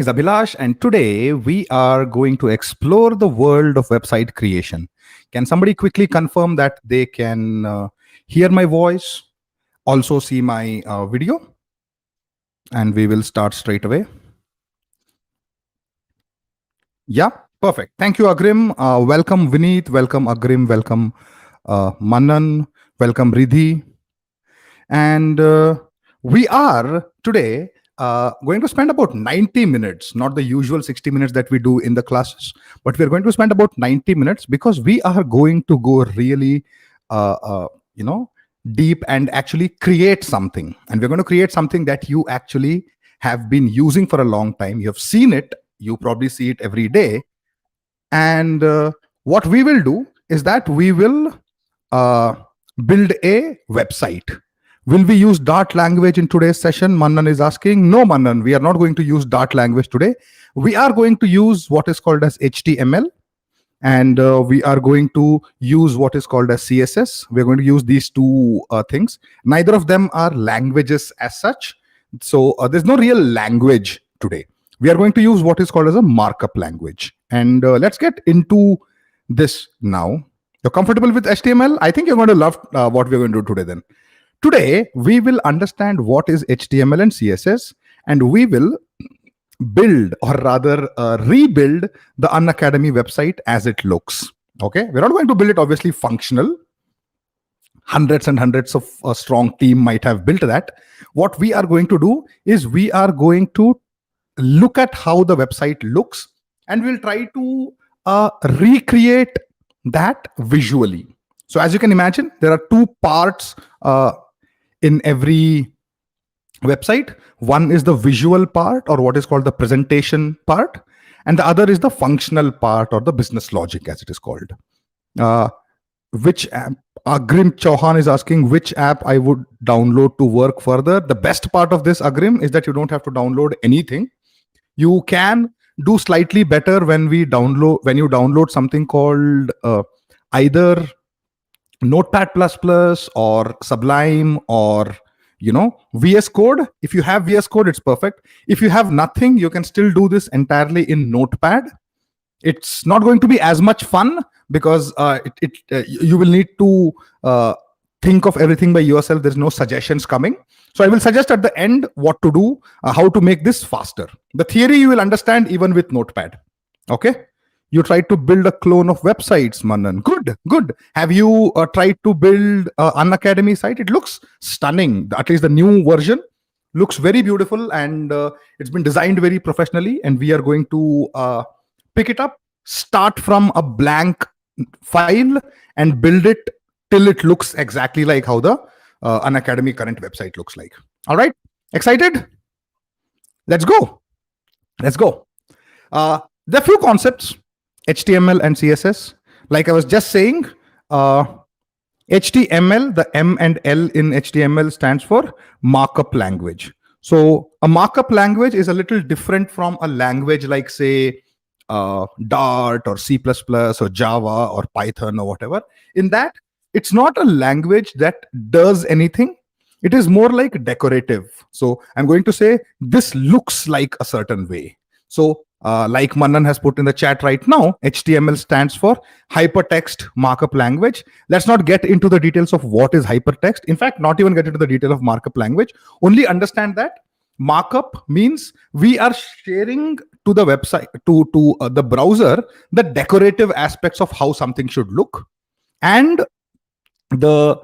Is Abhilash, and today we are going to explore the world of website creation. Can somebody quickly confirm that they can hear my voice, also see my video? And we will start straight away. Yeah, perfect. Thank you, Agrim. Welcome, Vineet. Welcome, Agrim. Welcome, Manan. Welcome, Ridhi. And we are today going to spend about 90 minutes, not the usual 60 minutes that we do in the classes, but we're going to spend about 90 minutes because we are going to go really, deep and actually create something. And we're going to create something that you actually have been using for a long time. You have seen it. You probably see it every day. And what we will do is that we will build a website. Will we use Dart language in today's session? Manan is asking. No, Manan, we are not going to use Dart language today. We are going to use what is called as HTML, and we are going to use what is called as CSS. We're going to use these two things. Neither of them are languages as such. So there's no real language today. We are going to use what is called as a markup language. And let's get into this now. You're comfortable with HTML? I think you're going to love what we're going to do today then. Today, we will understand what is HTML and CSS, and we will build, or rather rebuild, the Unacademy website as it looks. Okay, we're not going to build it obviously functional. Hundreds and hundreds of a strong team might have built that. What we are going to do is we are going to look at how the website looks, and we'll try to recreate that visually. So as you can imagine, there are two parts in every website. One is the visual part, or what is called the presentation part, and the other is the functional part, or the business logic as it is called. Which app? Agrim Chauhan is asking which app I would download to work further. The best part of this, Agrim, is that you don't have to download anything. You can do slightly better when you download something called either Notepad++ or Sublime, or VS Code. If you have VS Code, it's perfect. If you have nothing, you can still do this entirely in Notepad. It's not going to be as much fun because you will need to think of everything by yourself. There's no suggestions coming. So I will suggest at the end what to do, how to make this faster. The theory you will understand even with Notepad. Okay. You tried to build a clone of websites, Manan. Good, good. Have you tried to build an Unacademy site? It looks stunning. At least the new version looks very beautiful, and it's been designed very professionally. And we are going to pick it up, start from a blank file, and build it till it looks exactly like how the Unacademy current website looks like. All right, excited? Let's go. Let's go. There are few concepts. HTML and CSS. Like I was just saying, HTML, the M and L in HTML stands for markup language. So a markup language is a little different from a language like, say, Dart or C++ or Java or Python or whatever. In that, it's not a language that does anything. It is more like decorative. So I'm going to say this looks like a certain way. So like Manan has put in the chat right now, HTML stands for hypertext markup language. Let's not get into the details of what is hypertext. In fact, not even get into the detail of markup language. Only understand that markup means we are sharing to the website, to the browser, the decorative aspects of how something should look. And the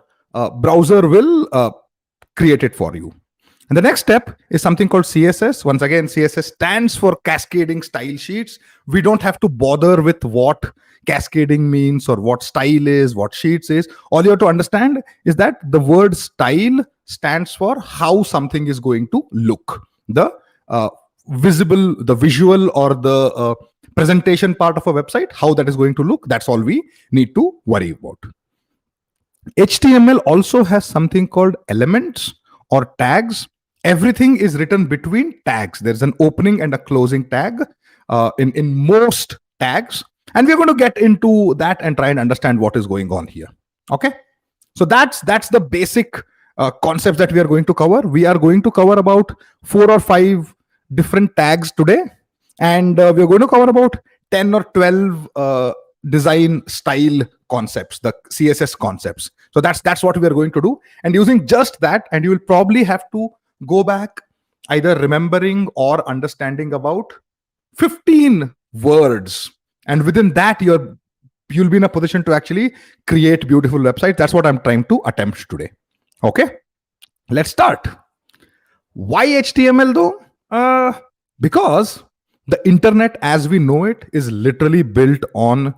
browser will create it for you. And the next step is something called CSS. Once again, CSS stands for cascading style sheets. We don't have to bother with what cascading means or what style is, what sheets is. All you have to understand is that the word style stands for how something is going to look. The visual or the presentation part of a website, how that is going to look. That's all we need to worry about. HTML also has something called elements or tags. Everything is written between tags. There's an opening and a closing tag in most tags. And we're going to get into that and try and understand what is going on here. Okay. So that's the basic concepts that we are going to cover. We are going to cover about 4 or 5 different tags today. And we're going to cover about 10 or 12 design style concepts, the CSS concepts. So that's what we are going to do. And using just that, and you will probably have to go back either remembering or understanding about 15 words, and within that you'll be in a position to actually create beautiful websites. That's what I'm trying to attempt today. Okay, let's start. Why HTML though? Because the internet as we know it is literally built on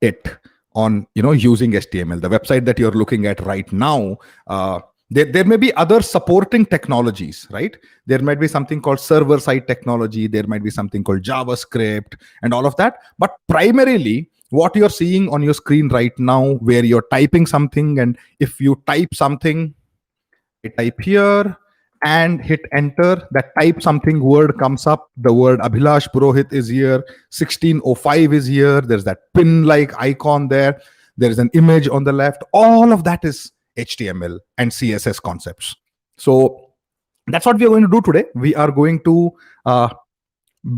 it, on using HTML. The website that you're looking at right now, there may be other supporting technologies, right? There might be something called server side technology, there might be something called JavaScript and all of that, but primarily what you're seeing on your screen right now, where you're typing something, and if you type something, I type here and hit enter, that type something word comes up, the word Abhilash Purohit is here, 1605 is here, there's that pin like icon there, there's an image on the left. All of that is HTML and CSS concepts. So that's what we are going to do today. We are going to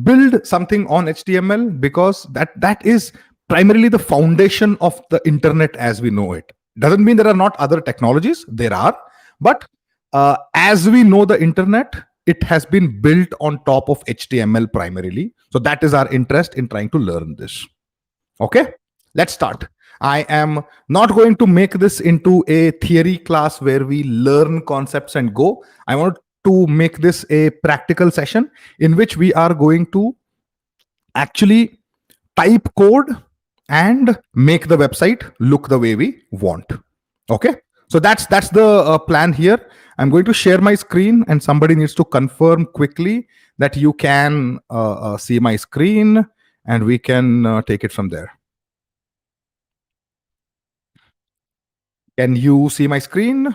build something on HTML, because that is primarily the foundation of the internet as we know it. Doesn't mean there are not other technologies, there are, but as we know the internet, it has been built on top of HTML primarily. So that is our interest in trying to learn this. Okay, let's start. I am not going to make this into a theory class where we learn concepts and go. I want to make this a practical session in which we are going to actually type code and make the website look the way we want. Okay, so that's the plan here. I'm going to share my screen, and somebody needs to confirm quickly that you can see my screen, and we can take it from there. Can you see my screen?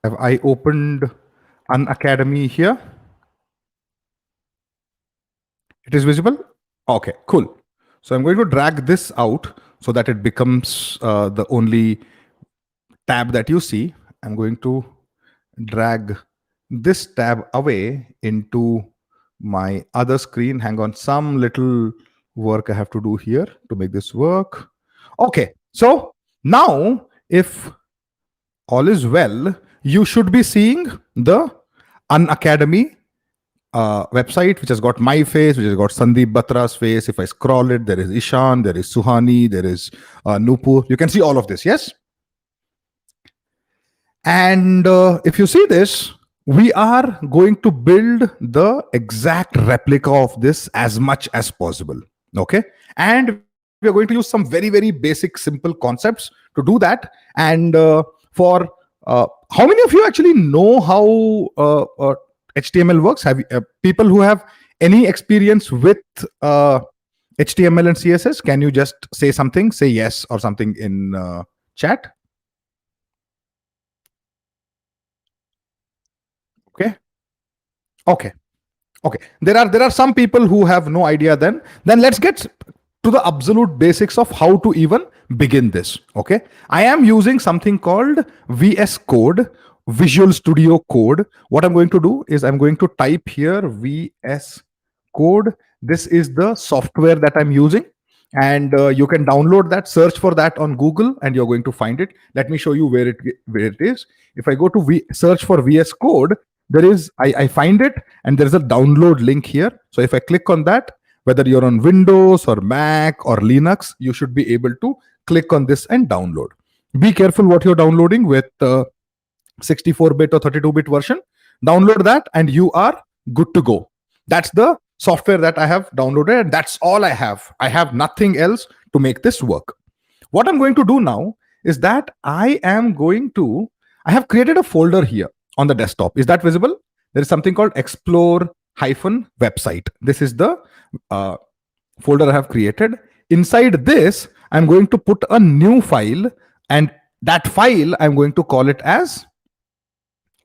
Have I opened Unacademy here? It is visible? Okay, cool. So I'm going to drag this out so that it becomes the only tab that you see. I'm going to drag this tab away into my other screen. Hang on, some little work I have to do here to make this work. Okay, so now if all is well, you should be seeing the Unacademy website, which has got my face, which has got Sandeep Batra's face. If I scroll it, there is Ishan, there is Suhani, there is Nupur. You can see all of this, yes? And if you see this, we are going to build the exact replica of this as much as possible. Okay, and we are going to use some very, very basic, simple concepts to do that. And for how many of you actually know how HTML works? Have people who have any experience with HTML and CSS? Can you just say something, say yes or something in chat? Okay. Okay. Okay. There are some people who have no idea. Then let's get to the absolute basics of how to even begin this. Okay. I am using something called VS Code, Visual Studio Code. What I'm going to do is I'm going to type here VS Code. This is the software that I'm using, and you can download that, search for that on Google, and you're going to find it. Let me show you where it is. If I go to search for VS Code, there is I find it, and there is a download link here. So if I click on that, whether you're on Windows or Mac or Linux, you should be able to click on this and download. Be careful what you're downloading with 64-bit or 32-bit version. Download that and you are good to go. That's the software that I have downloaded, and that's all I have. I have nothing else to make this work. What I'm going to do now is that I have created a folder here on the desktop. Is that visible? There is something called explore-website. This is the folder I have created. Inside this, I'm going to put a new file, and that file I'm going to call it as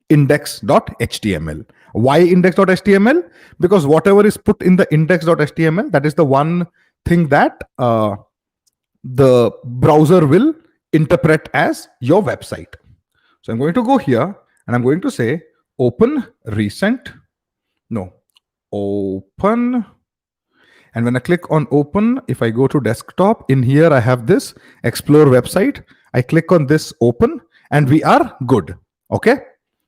index.html. Why index.html? Because whatever is put in the index.html, that is the one thing that the browser will interpret as your website. So I'm going to go here and I'm going to say open recent No. Open. And when I click on open, if I go to desktop, in here I have this explore website. I click on this open and we are good. Okay.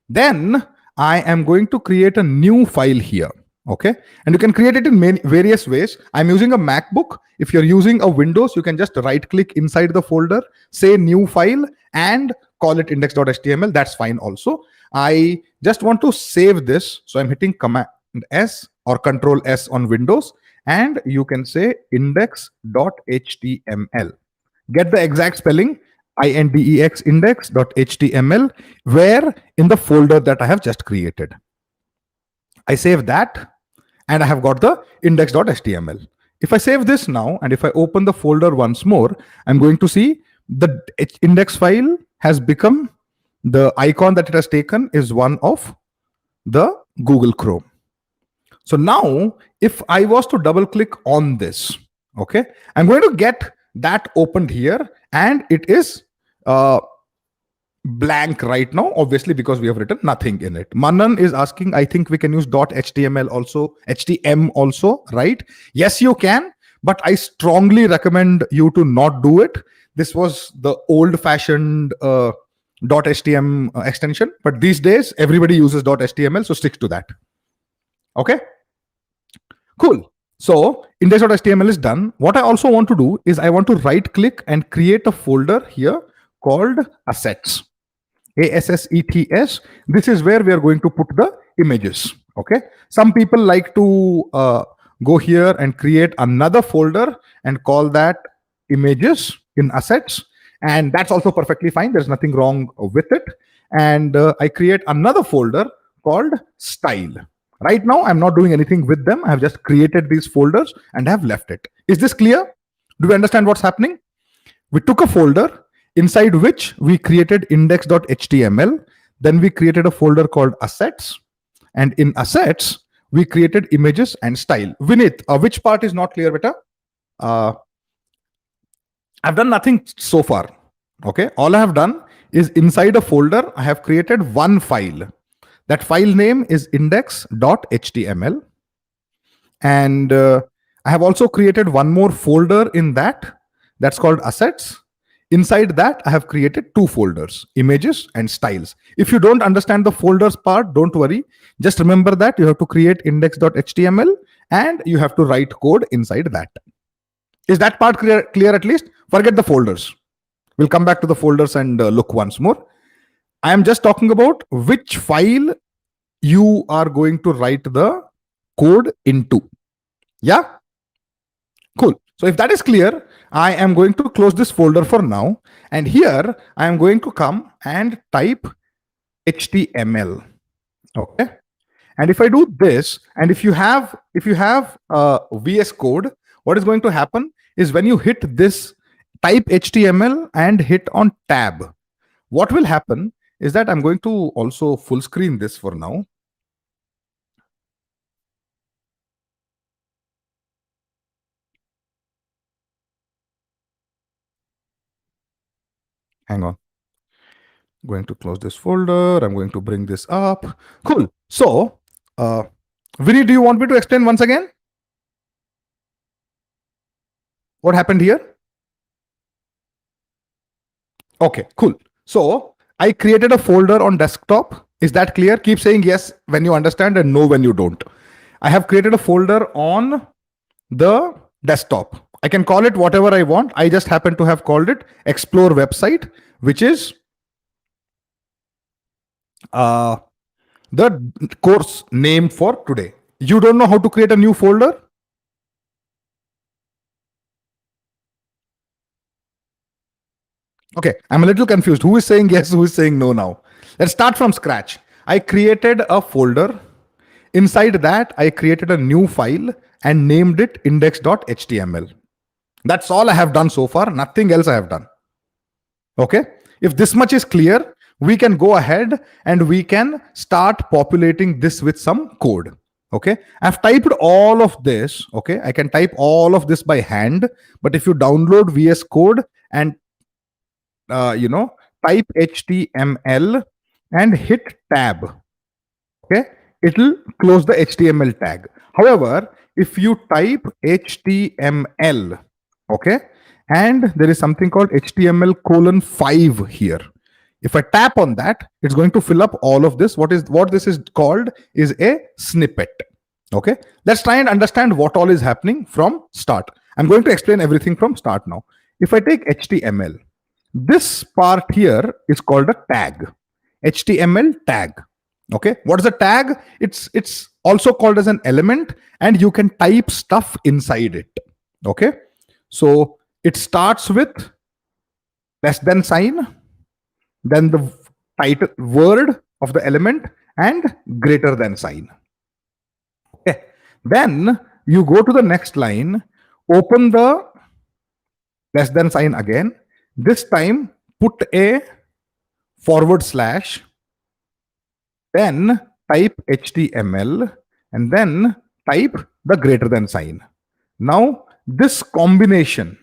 Then I am going to create a new file here. Okay. And you can create it in many various ways. I'm using a MacBook. If you're using a Windows, you can just right click inside the folder, say new file, and call it index.html. That's fine also. I just want to save this. So I'm hitting Command S or Control S on Windows, and you can say index.html. Get the exact spelling, index index.html, where in the folder that I have just created. I save that and I have got the index.html. If I save this now and if I open the folder once more, I'm going to see the index file has become, the icon that it has taken is one of the Google Chrome. So now if I was to double click on this, okay, I'm going to get that opened here, and it is blank right now, obviously, because we have written nothing in it. Manan is asking, I think we can use .html also, htm also, right? Yes, you can, but I strongly recommend you to not do it. This was the old-fashioned .htm extension, but these days everybody uses .html, so stick to that. Okay, cool. So index.html is done. What I also want to do is I want to right click and create a folder here called assets. ASSETS. This is where we are going to put the images. Okay. Some people like to go here and create another folder and call that images in assets. And that's also perfectly fine. There's nothing wrong with it. And I create another folder called style. Right now, I'm not doing anything with them. I have just created these folders and have left it. Is this clear? Do we understand what's happening? We took a folder inside which we created index.html. Then we created a folder called assets. And in assets, we created images and style. Vinith, which part is not clear, beta? I've done nothing so far. Okay. All I have done is inside a folder, I have created one file. That file name is index.html. And I have also created one more folder in that. That's called assets. Inside that, I have created two folders, images and styles. If you don't understand the folders part, don't worry. Just remember that you have to create index.html and you have to write code inside that. Is that part clear at least? Forget the folders. We'll come back to the folders and look once more. I am just talking about which file you are going to write the code into. Yeah? Cool. So if that is clear, I am going to close this folder for now. And here I am going to come and type HTML. Okay. And if I do this, and if you have VS Code, what is going to happen is when you hit this type HTML and hit on tab, what will happen is that I'm going to also full screen this for now. Hang on. I'm going to close this folder. I'm going to bring this up. Cool. So, Vinny, do you want me to explain once again? What happened here? Okay, cool. So, I created a folder on desktop. Is that clear? Keep saying yes when you understand and no when you don't. I have created a folder on the desktop. I can call it whatever I want. I just happen to have called it Explore Website, which is the course name for today. You don't know how to create a new folder? Okay, I'm a little confused. Who is saying yes? Who is saying no now? Let's start from scratch. I created a folder. Inside that, I created a new file and named it index.html. That's all I have done so far. Nothing else I have done. Okay. If this much is clear, we can go ahead and we can start populating this with some code. Okay. I've typed all of this. Okay. I can type all of this by hand, but if you download VS Code and type HTML and hit tab. Okay. it'll close the HTML tag. However, if you type HTML, okay, and there is something called HTML:5 here. If I tap on that, it's going to fill up all of this. What this is called is a snippet. Okay, let's try and understand what all is happening from start. I'm going to explain everything from start now. If I take HTML, this part here is called a tag. HTML tag. Okay, what is a tag? It's also called as an element, and you can type stuff inside it. Okay, so it starts with less than sign, then the title word of the element, and greater than sign. Okay, then you go to the next line, open the less than sign again. This time put a /, then type HTML, and then type the greater than sign. Now this combination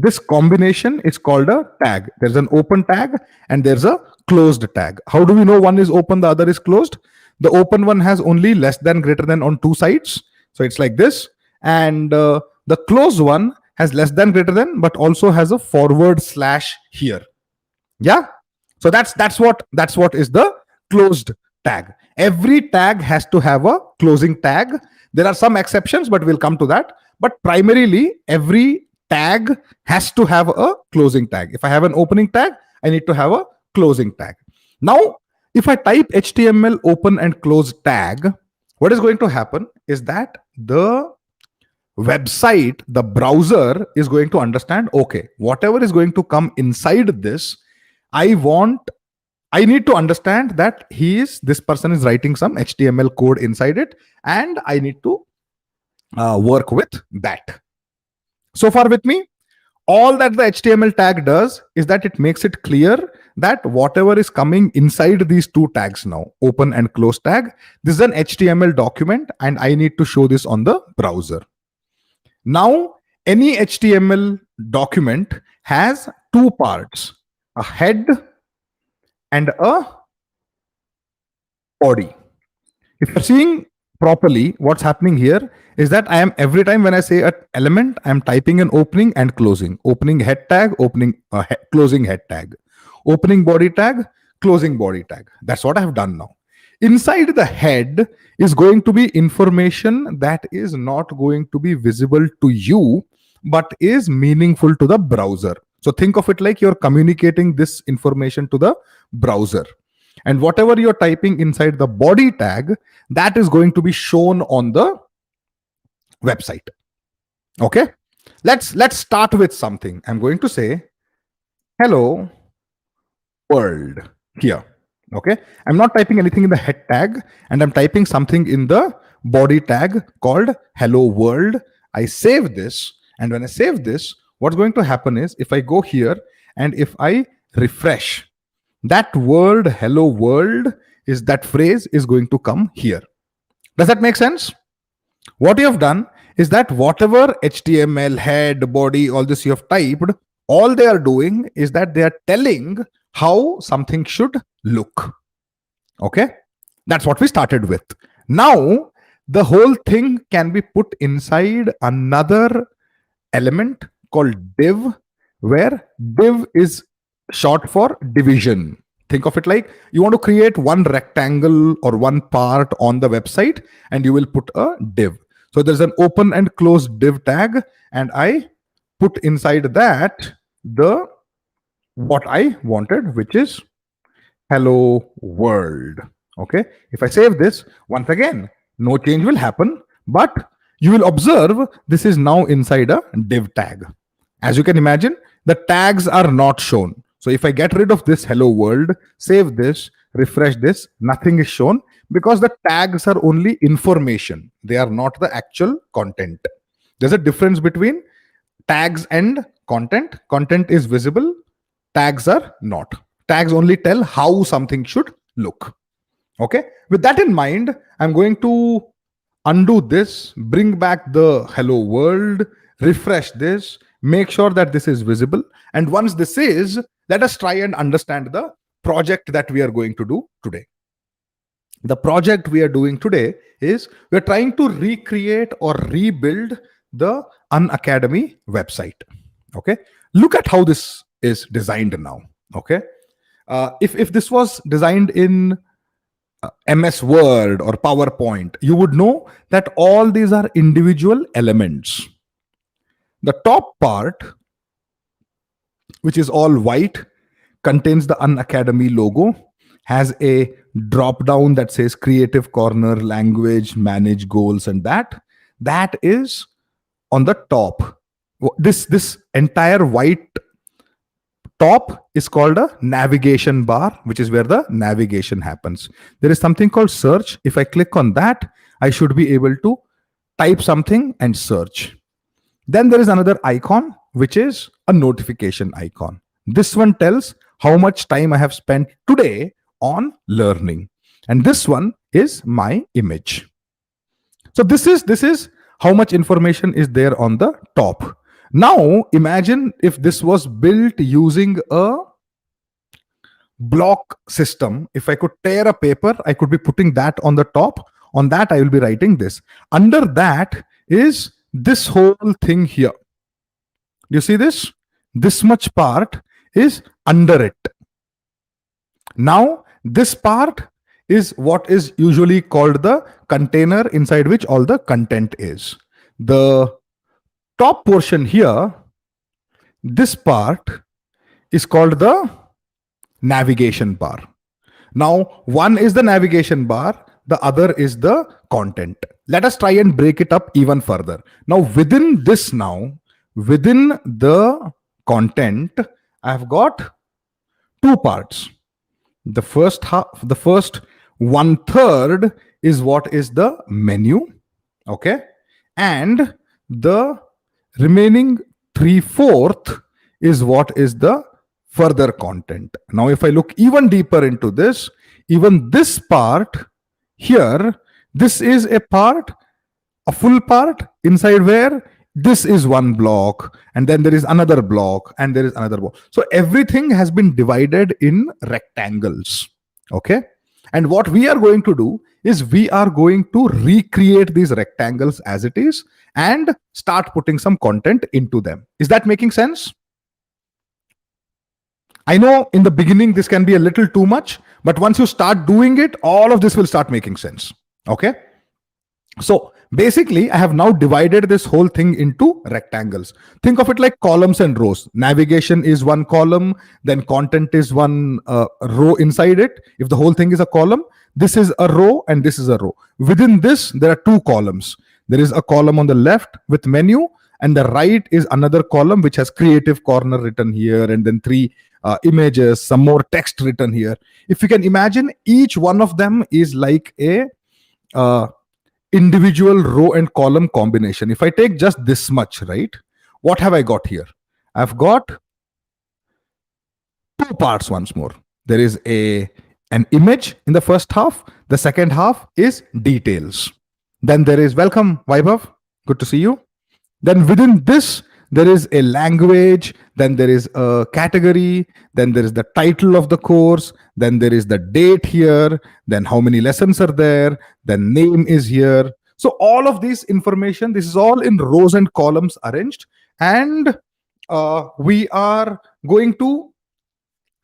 is called a tag. There's an open tag and there's a closed tag. How do we know one is open, the other is closed? The open one has only less than, greater than on two sides, so it's like this. And the closed one has less than, greater than, but also has a / here. Yeah, so that's what is the closed tag. Every tag has to have a closing tag. There are some exceptions, but we'll come to that. But primarily, every tag has to have a closing tag. If I have an opening tag, I need to have a closing tag. Now, if I type HTML open and close tag, what is going to happen is that the website, the browser, is going to understand, okay, whatever is going to come inside this, I need to understand that this person is writing some HTML code inside it, and I need to work with that. So far with me? All that the HTML tag does is that it makes it clear that whatever is coming inside these two tags now, open and close tag, this is an HTML document and I need to show this on the browser. Now, any HTML document has two parts, a head and a body. If you're seeing properly, what's happening here is that I am, every time when I say an element, I am typing an opening and closing. Opening head tag, closing head tag. Opening body tag, closing body tag. That's what I have done now. Inside the head is going to be information that is not going to be visible to you, but is meaningful to the browser. So think of it like you're communicating this information to the browser. And whatever you're typing inside the body tag, that is going to be shown on the website. Okay, let's start with something. I'm going to say hello world here. Okay, I'm not typing anything in the head tag, and I'm typing something in the body tag called hello world. I save this, and when I save this, what's going to happen is if I go here and if I refresh, that word hello world, is that phrase is going to come here. Does that make sense? What you have done is that whatever HTML, head, body, all this you have typed, all they are doing is that they are telling how something should look. Okay, that's what we started with. Now the whole thing can be put inside another element called div, where div is short for division. Think of it like you want to create one rectangle or one part on the website, and you will put a div. So there's an open and close div tag, and I put inside that the what I wanted, which is hello world. Okay, if I save this, once again, no change will happen, but you will observe this is now inside a div tag. As you can imagine, the tags are not shown. So if I get rid of this hello world, save this, refresh this, nothing is shown because the tags are only information. They are not the actual content. There's a difference between tags and content. Content is visible, tags are not. Tags only tell how something should look. Okay, with that in mind, I'm going to undo this, bring back the hello world, refresh this, make sure that this is visible. And once this is, let us try and understand the project that we are going to do today. The project we are doing today is we're trying to recreate or rebuild the Unacademy website. Okay, look at how this is designed now. Okay, if this was designed in MS Word or PowerPoint, you would know that all these are individual elements. The top part, which is all white, contains the Unacademy logo, has a drop down that says Creative Corner, Language, Manage Goals, and that is on the top. This entire white top is called a navigation bar, which is where the navigation happens. There is something called search. If I click on that, I should be able to type something and search. Then there is another icon, which is a notification icon. This one tells how much time I have spent today on learning. And this one is my image. So this is how much information is there on the top. Now imagine if this was built using a block system. If I could tear a paper, I could be putting that on the top. On that, I will be writing this. Under that is this whole thing here. You see this? This much part is under it. Now, this part is what is usually called the container inside which all the content is. The top portion here, this part is called the navigation bar. Now, one is the navigation bar, the other is the content. Let us try and break it up even further. Now, within the content, I've got two parts. The first 1/3 is what is the menu, okay, and the remaining 3/4 is what is the further content. Now, if I look even deeper into this, even this part here, this is a full part inside where this is one block, and then there is another block, and there is another block. So everything has been divided in rectangles. Okay. And what we are going to do is we are going to recreate these rectangles as it is and start putting some content into them. Is that making sense? I know in the beginning this can be a little too much, but once you start doing it, all of this will start making sense. Okay. So basically, I have now divided this whole thing into rectangles. Think of it like columns and rows. Navigation is one column, then content is one row inside it. If the whole thing is a column, this is a row and this is a row. Within this, there are two columns. There is a column on the left with menu, and the right is another column which has Creative Corner written here, and then three images, some more text written here. If you can imagine, each one of them is like a individual row and column combination. If I take just this much, right, what have I got here? I've got two parts once more. There is an image in the first half. The second half is details. Then there is welcome, Vaibhav. Good to see you. Then within this, there is a language, then there is a category, then there is the title of the course, then there is the date here, then how many lessons are there, then name is here. So all of this information, this is all in rows and columns arranged, and we are going to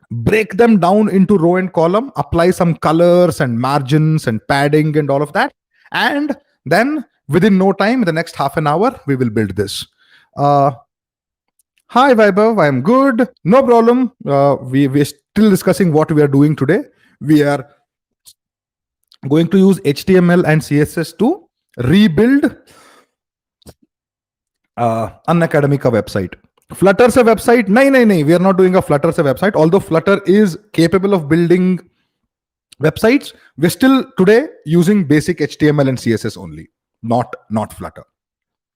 break them down into row and column, apply some colors and margins and padding and all of that, and then within no time, the next half an hour, we will build this. Hi Vaibhav, I am good. No problem. We're still discussing what we are doing today. We are going to use HTML and CSS to rebuild Unacademy ka website. Flutter se website? No, we are not doing a Flutter se website. Although Flutter is capable of building websites, we're still today using basic HTML and CSS only, not Flutter.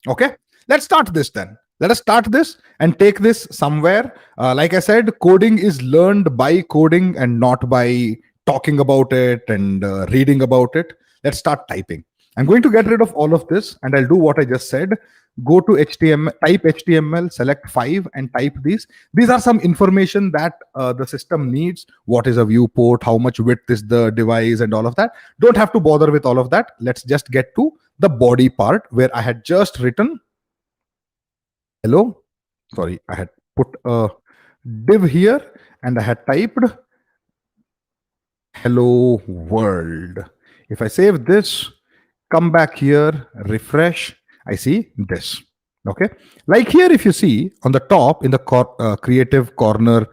Okay, let's start this then. Let us start this and take this somewhere. Like I said, coding is learned by coding and not by talking about it and reading about it. Let's start typing. I'm going to get rid of all of this and I'll do what I just said. Go to HTML, type HTML, select 5 and type these. These are some information that the system needs. What is a viewport? How much width is the device and all of that. Don't have to bother with all of that. Let's just get to the body part where I had just written hello. Sorry, I had put a div here and I had typed hello world. If I save this, come back here, refresh, I see this. Okay, like here, if you see on the top in the creative corner,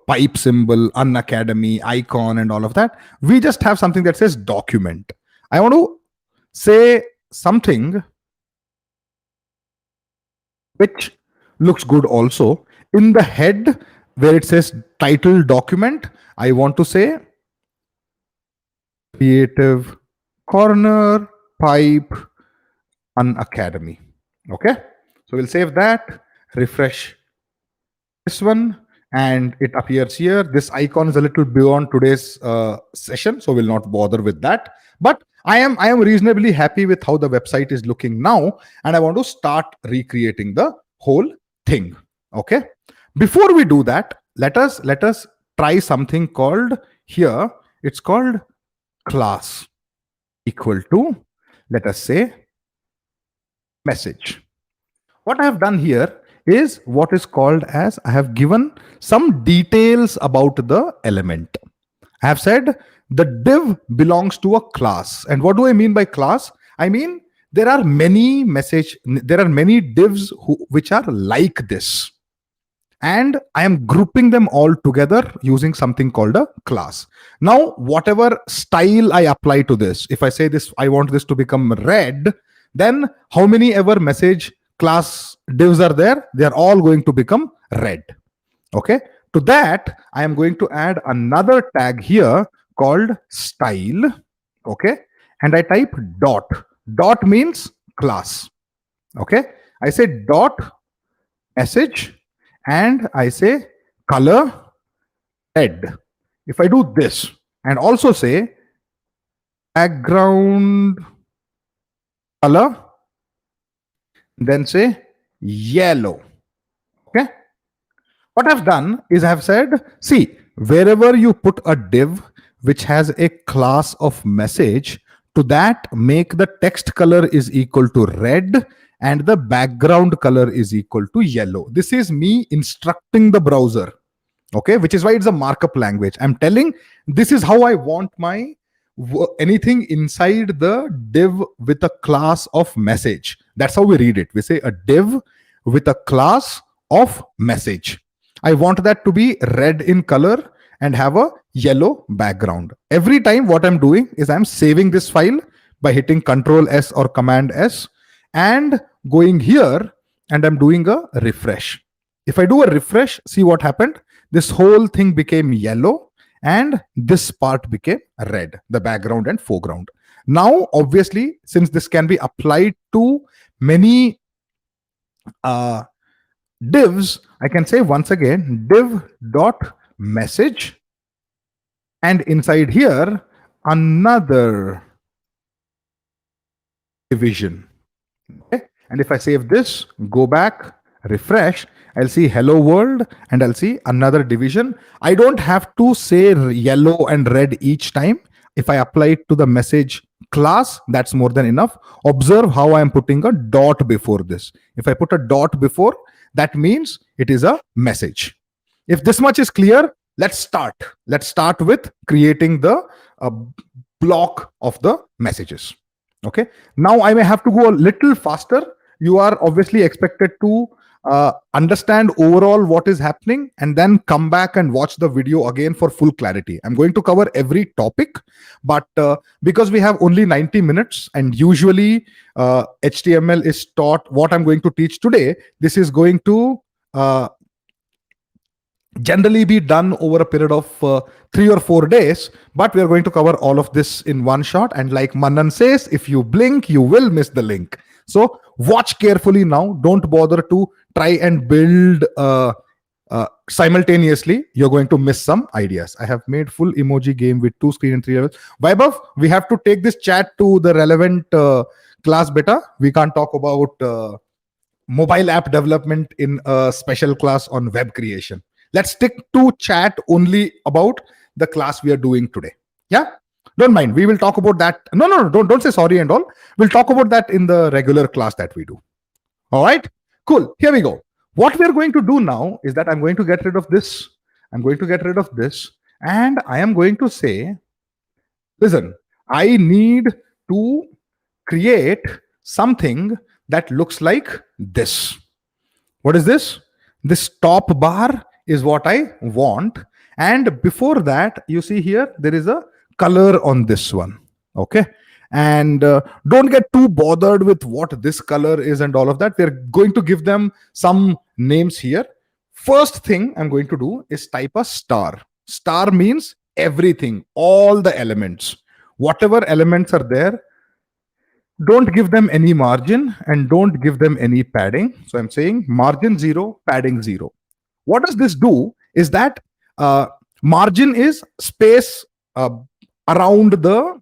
pipe symbol, Unacademy icon, and all of that, we just have something that says document. I want to say something which looks good also. In the head where it says title document, I want to say creative corner pipe Unacademy. Okay, so we'll save that, refresh this one, and it appears here. This icon is a little beyond today's session, so we'll not bother with that. But I am reasonably happy with how the website is looking now, and I want to start recreating the whole thing. Okay, before we do that, let us try something called here. It's called class equal to, let us say, message. What I have done here is what is called as, I have given some details about the element. I have said the div belongs to a class. And what do I mean by class? I mean there are many divs which are like this. And I am grouping them all together using something called a class. Now, whatever style I apply to this, if I say this, I want this to become red, then how many ever message class divs are there? They are all going to become red. Okay. To that, I am going to add another tag here called style. Okay. And I type dot. Dot means class. Okay. I say dot message and I say color red. If I do this and also say background color, then say yellow. Okay. What I've done is I've said, see, wherever you put a div which has a class of message, to that make the text color is equal to red and the background color is equal to yellow. This is me instructing the browser. Okay, which is why it's a markup language. I'm telling this is how I want my anything inside the div with a class of message. That's how we read it. We say a div with a class of message. I want that to be red in color and have a yellow background. Every time what I'm doing is I'm saving this file by hitting Control S or Command S and going here and I'm doing a refresh. If I do a refresh, see what happened? This whole thing became yellow and this part became red, the background and foreground. Now, obviously, since this can be applied to many divs, I can say once again div dot message and inside here another division. Okay. And if I save this, go back, refresh, I'll see hello world and I'll see another division. I don't have to say yellow and red each time. If I apply it to the message class, that's more than enough. Observe how I am putting a dot before this. If I put a dot before, that means it is a message. If this much is clear, let's start. Let's start with creating the block of the messages. Okay. Now I may have to go a little faster. You are obviously expected to understand overall what is happening and then come back and watch the video again for full clarity. I'm going to cover every topic, but because we have only 90 minutes and usually HTML is taught, what I'm going to teach today, this is going to generally be done over a period of 3 or 4 days, but we are going to cover all of this in one shot. And like Manan says, if you blink, you will miss the link. So watch carefully now. Don't bother to try and build simultaneously, you're going to miss some ideas. I have made full emoji game with 2 screen and 3 levels. Vaibhav, we have to take this chat to the relevant class beta. We can't talk about mobile app development in a special class on web creation. Let's stick to chat only about the class we are doing today. Yeah, don't mind, we will talk about that. No, don't say sorry and all. We'll talk about that in the regular class that we do. All right, cool. Here we go. What we are going to do now is that I'm going to get rid of this. I'm going to get rid of this. And I am going to say, listen, I need to create something that looks like this. What is this? This top bar is what I want. And before that, you see here, there is a color on this one. Okay. And don't get too bothered with what this color is and all of that. We're going to give them some names here. First thing I'm going to do is type a star. Star means everything, all the elements. Whatever elements are there, don't give them any margin and don't give them any padding. So I'm saying margin 0, padding 0. What does this do is that margin is space around the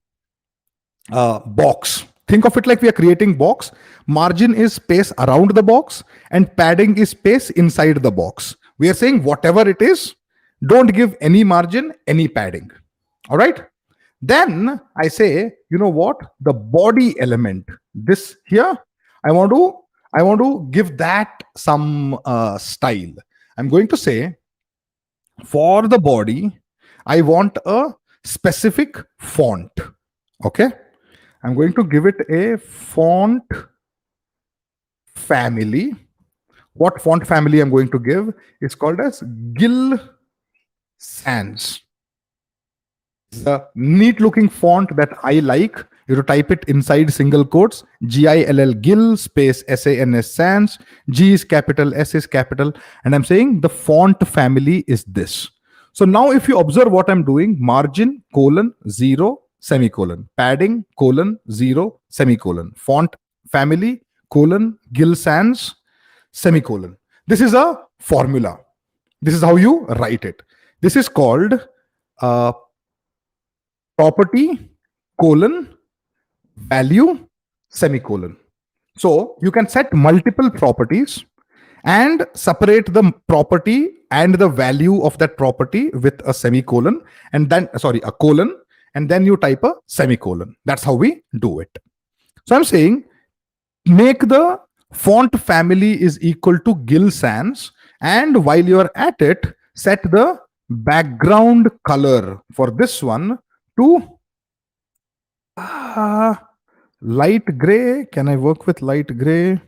box. Think of it like we are creating box. Margin is space around the box and padding is space inside the box. We are saying whatever it is, don't give any margin, any padding. All right. Then I say, you know what? The body element, this here, I want to give that some style. I'm going to say, for the body, I want a specific font. Okay. I'm going to give it a font family. What font family I'm going to give is called as Gill Sans. It's a neat looking font that I like. You have to type it inside single quotes. GILL Gill space SANS Sans. G is capital, S is capital. And I'm saying the font family is this. So now if you observe what I'm doing, margin colon 0 semicolon, padding colon 0 semicolon, font family colon Gill Sans semicolon. This is a formula. This is how you write it. This is called property colon value semicolon. So you can set multiple properties and separate the property and the value of that property with a semicolon and then a colon, and then you type a semicolon. That's how we do it. So I'm saying make the font family is equal to Gill Sans, and while you're at it, set the background color for this one to light gray. Can I work with light gray?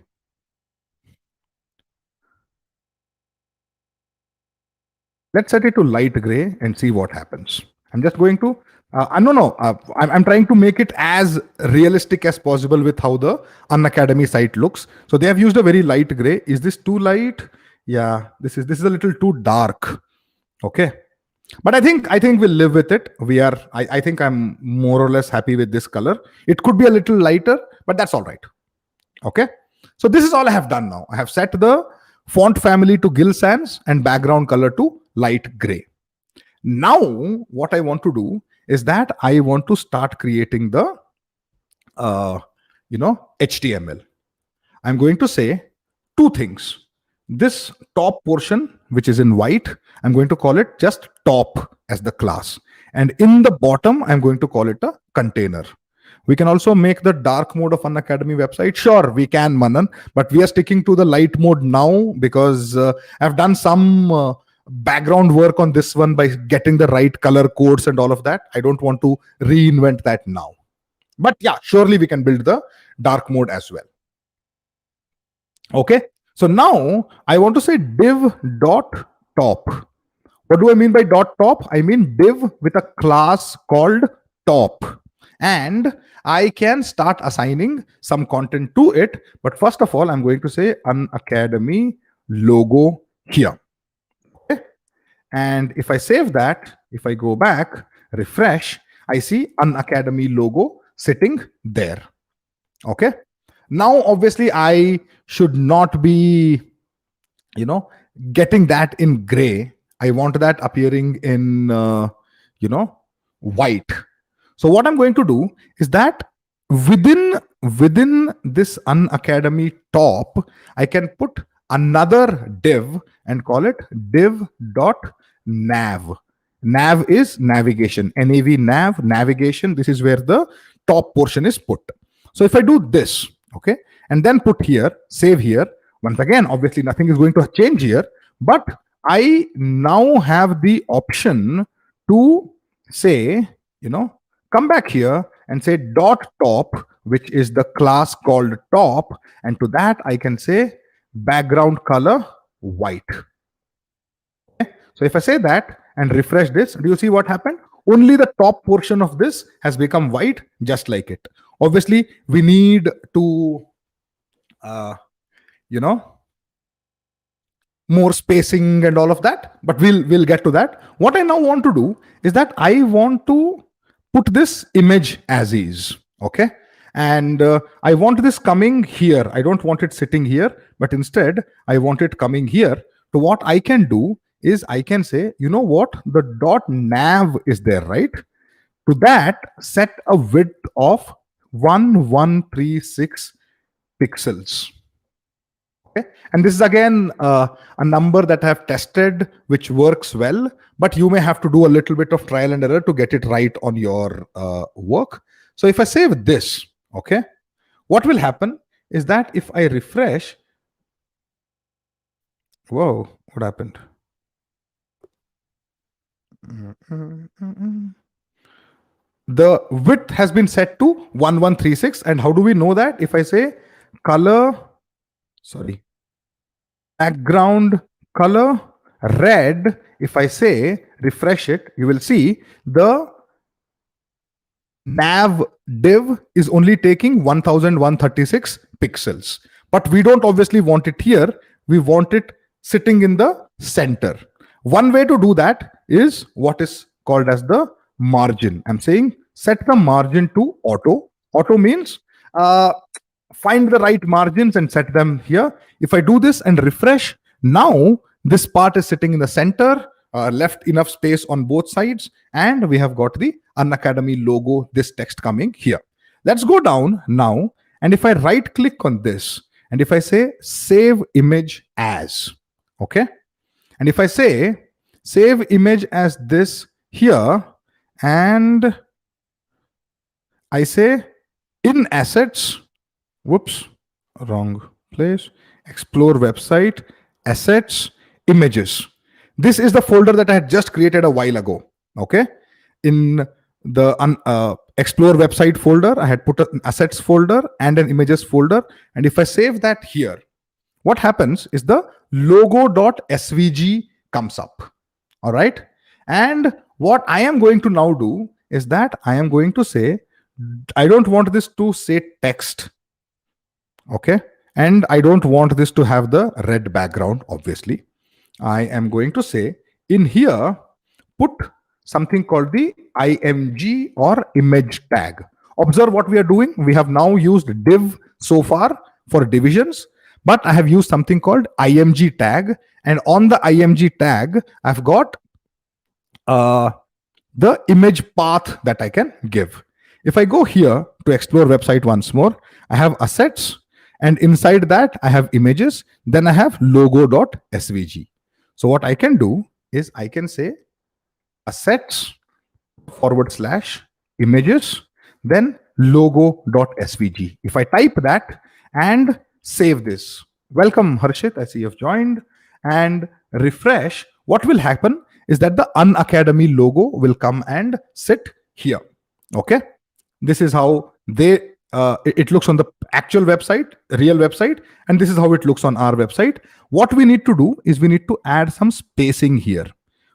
Let's set it to light gray and see what happens. I'm just going to I'm trying to make it as realistic as possible with how the Unacademy site looks. So they have used a very light gray. Is this too light? Yeah, this is a little too dark. Okay, but I think we'll live with it. I think I'm more or less happy with this color. It could be a little lighter, but that's all right. Okay, so this is all I have done now. I have set the font family to Gill Sans and background color to light gray. Now what I want to do is that I want to start creating the HTML. I'm going to say two things. This top portion, which is in white, I'm going to call it just top as the class. And in the bottom, I'm going to call it a container. We can also make the dark mode of Unacademy website. Sure, we can, Manan, but we are sticking to the light mode now because I've done some background work on this one by getting the right color codes and all of that. I don't want to reinvent that now. But yeah, surely we can build the dark mode as well. Okay. So now I want to say div dot top. What do I mean by dot top? I mean div with a class called top. And I can start assigning some content to it. But first of all, I'm going to say Unacademy logo here. Okay. And if I save that, if I go back, refresh, I see Unacademy logo sitting there. Okay. Now, obviously, I should not be, getting that in gray. I want that appearing in you know white. So what I'm going to do is that within this Unacademy top, I can put another div and call it div dot nav. Nav is navigation. Nav, navigation. This is where the top portion is put. So if I do this, okay, and then put here, save here, once again, obviously nothing is going to change here, but I now have the option to say, come back here and say dot top, which is the class called top, and to that I can say background color white. Okay? So if I say that and refresh this, do you see what happened? Only the top portion of this has become white, just like it. Obviously, we need to, more spacing and all of that, but we'll get to that. What I now want to do is that I want to put this image as is, okay? And I want this coming here. I don't want it sitting here, but instead I want it coming here. So what I can do is I can say, you know what, the dot nav is there, right? To that, set a width of 1136 pixels. Okay. And this is again a number that I have tested, which works well, but you may have to do a little bit of trial and error to get it right on your work. So if I save this, okay, what will happen is that if I refresh, whoa, what happened? The width has been set to 1136. And how do we know that? If I say color, background color red, if I say refresh it, you will see the nav div is only taking 1136 pixels. But we don't obviously want it here. We want it sitting in the center. One way to do that is what is called as the margin. I'm saying set the margin to auto. Auto means find the right margins and set them here. If I do this and refresh, now this part is sitting in the center, left enough space on both sides, and we have got the Unacademy logo, this text coming here. Let's go down now, and if I right click on this, and if I say save image as, okay, and if I say save image as this here, and I say in assets, whoops, wrong place, explore website, assets, images. This is the folder that I had just created a while ago, okay? In the explore website folder, I had put an assets folder and an images folder. And if I save that here, what happens is the logo.svg comes up, all right? And what I am going to now do is that I am going to say, I don't want this to say text, okay? And I don't want this to have the red background, obviously. I am going to say in here, put something called the img or image tag. Observe what we are doing. We have now used div so far for divisions, but I have used something called img tag. And on the img tag, I've got the image path that I can give. If I go here to explore website once more, I have assets, and inside that I have images, then I have logo.svg. So what I can do is I can say assets / images, then logo.svg. If I type that and save this, welcome Harshit, I see you've joined, and refresh, what will happen is that the Unacademy logo will come and sit here. Okay, this is how it looks on the actual website, real website, and this is how it looks on our website. What we need to do is we need to add some spacing here.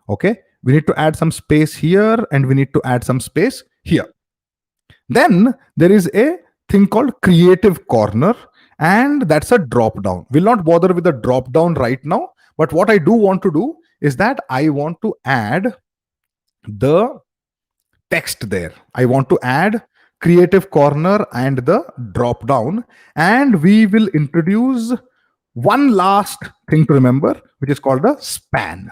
Okay, we need to add some space here, and we need to add some space here. Then there is a thing called creative corner, and that's a drop down. We'll not bother with the drop down right now, but what I do want to do is that I want to add the text there. I want to add creative corner and the drop down, and we will introduce one last thing to remember, which is called a span.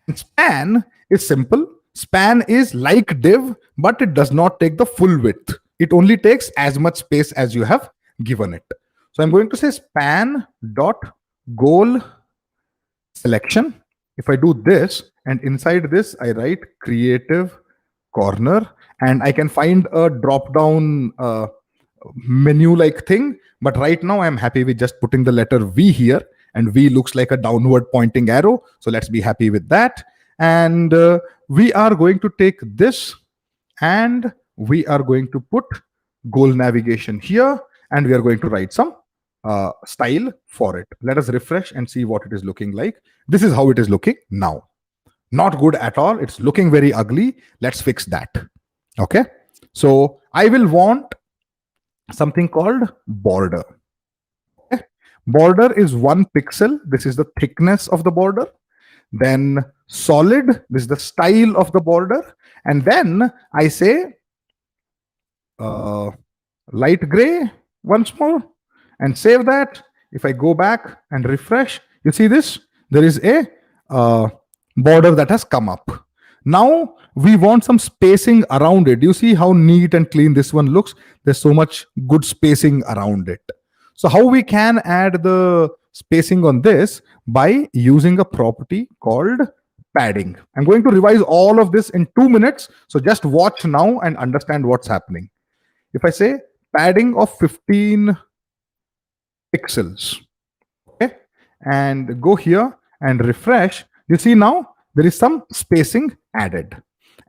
And span is simple. Span is like div, but it does not take the full width. It only takes as much space as you have given it. So I'm going to say span dot goal selection. If I do this, and inside this I write creative corner, and I can find a drop down menu like thing, but right now I'm happy with just putting the letter V here, and V looks like a downward pointing arrow, so let's be happy with that. And we are going to take this and we are going to put goal navigation here, and we are going to write some style for it. Let us refresh and see what it is looking like. This is how it is looking now. Not good at all. It's looking very ugly. Let's fix that. Okay. So I will want something called border. Okay. Border is 1 pixel. This is the thickness of the border. Then solid, this is the style of the border. And then I say light gray once more and save that. If I go back and refresh, you see this? There is a border that has come up. Now we want some spacing around it. You see how neat and clean this one looks? There's so much good spacing around it. So how we can add the spacing on this? By using a property called padding. I'm going to revise all of this in 2 minutes. So just watch now and understand what's happening. If I say padding of 15 pixels, okay, and go here and refresh, you see now there is some spacing added.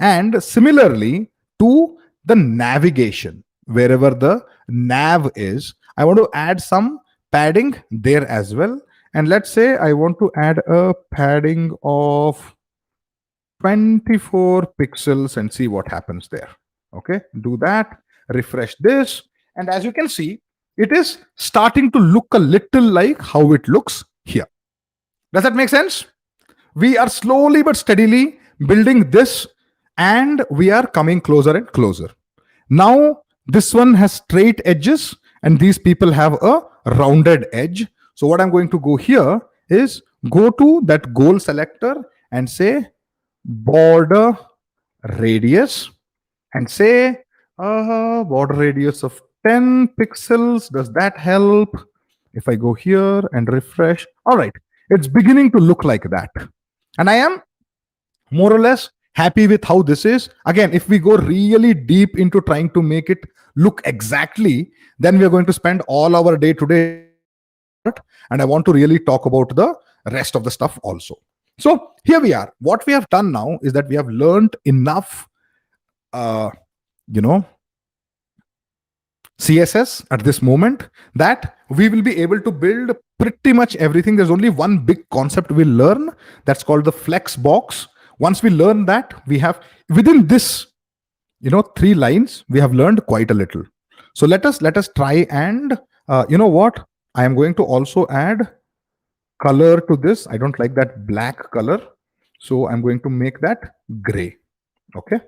And similarly to the navigation, wherever the nav is, I want to add some padding there as well. And let's say I want to add a padding of 24 pixels and see what happens there. Okay, do that, refresh this, and as you can see, it is starting to look a little like how it looks here. Does that make sense? We are slowly but steadily building this, and we are coming closer and closer. Now this one has straight edges and these people have a rounded edge. So what I'm going to go here is go to that goal selector and say border radius, and say border radius of 10 pixels. Does that help? If I go here and refresh, all right, it's beginning to look like that. And I am more or less happy with how this is. Again, if we go really deep into trying to make it look exactly, then we are going to spend all our day today on this part. And I want to really talk about the rest of the stuff also. So here we are. What we have done now is that we have learned enough, CSS at this moment that we will be able to build pretty much everything. There's only one big concept we'll learn, that's called the flex box. Once we learn that, we have within this 3 lines, we have learned quite a little. So let us try and you know what, I am going to also add color to this. I don't like that black color, so I'm going to make that gray. Okay,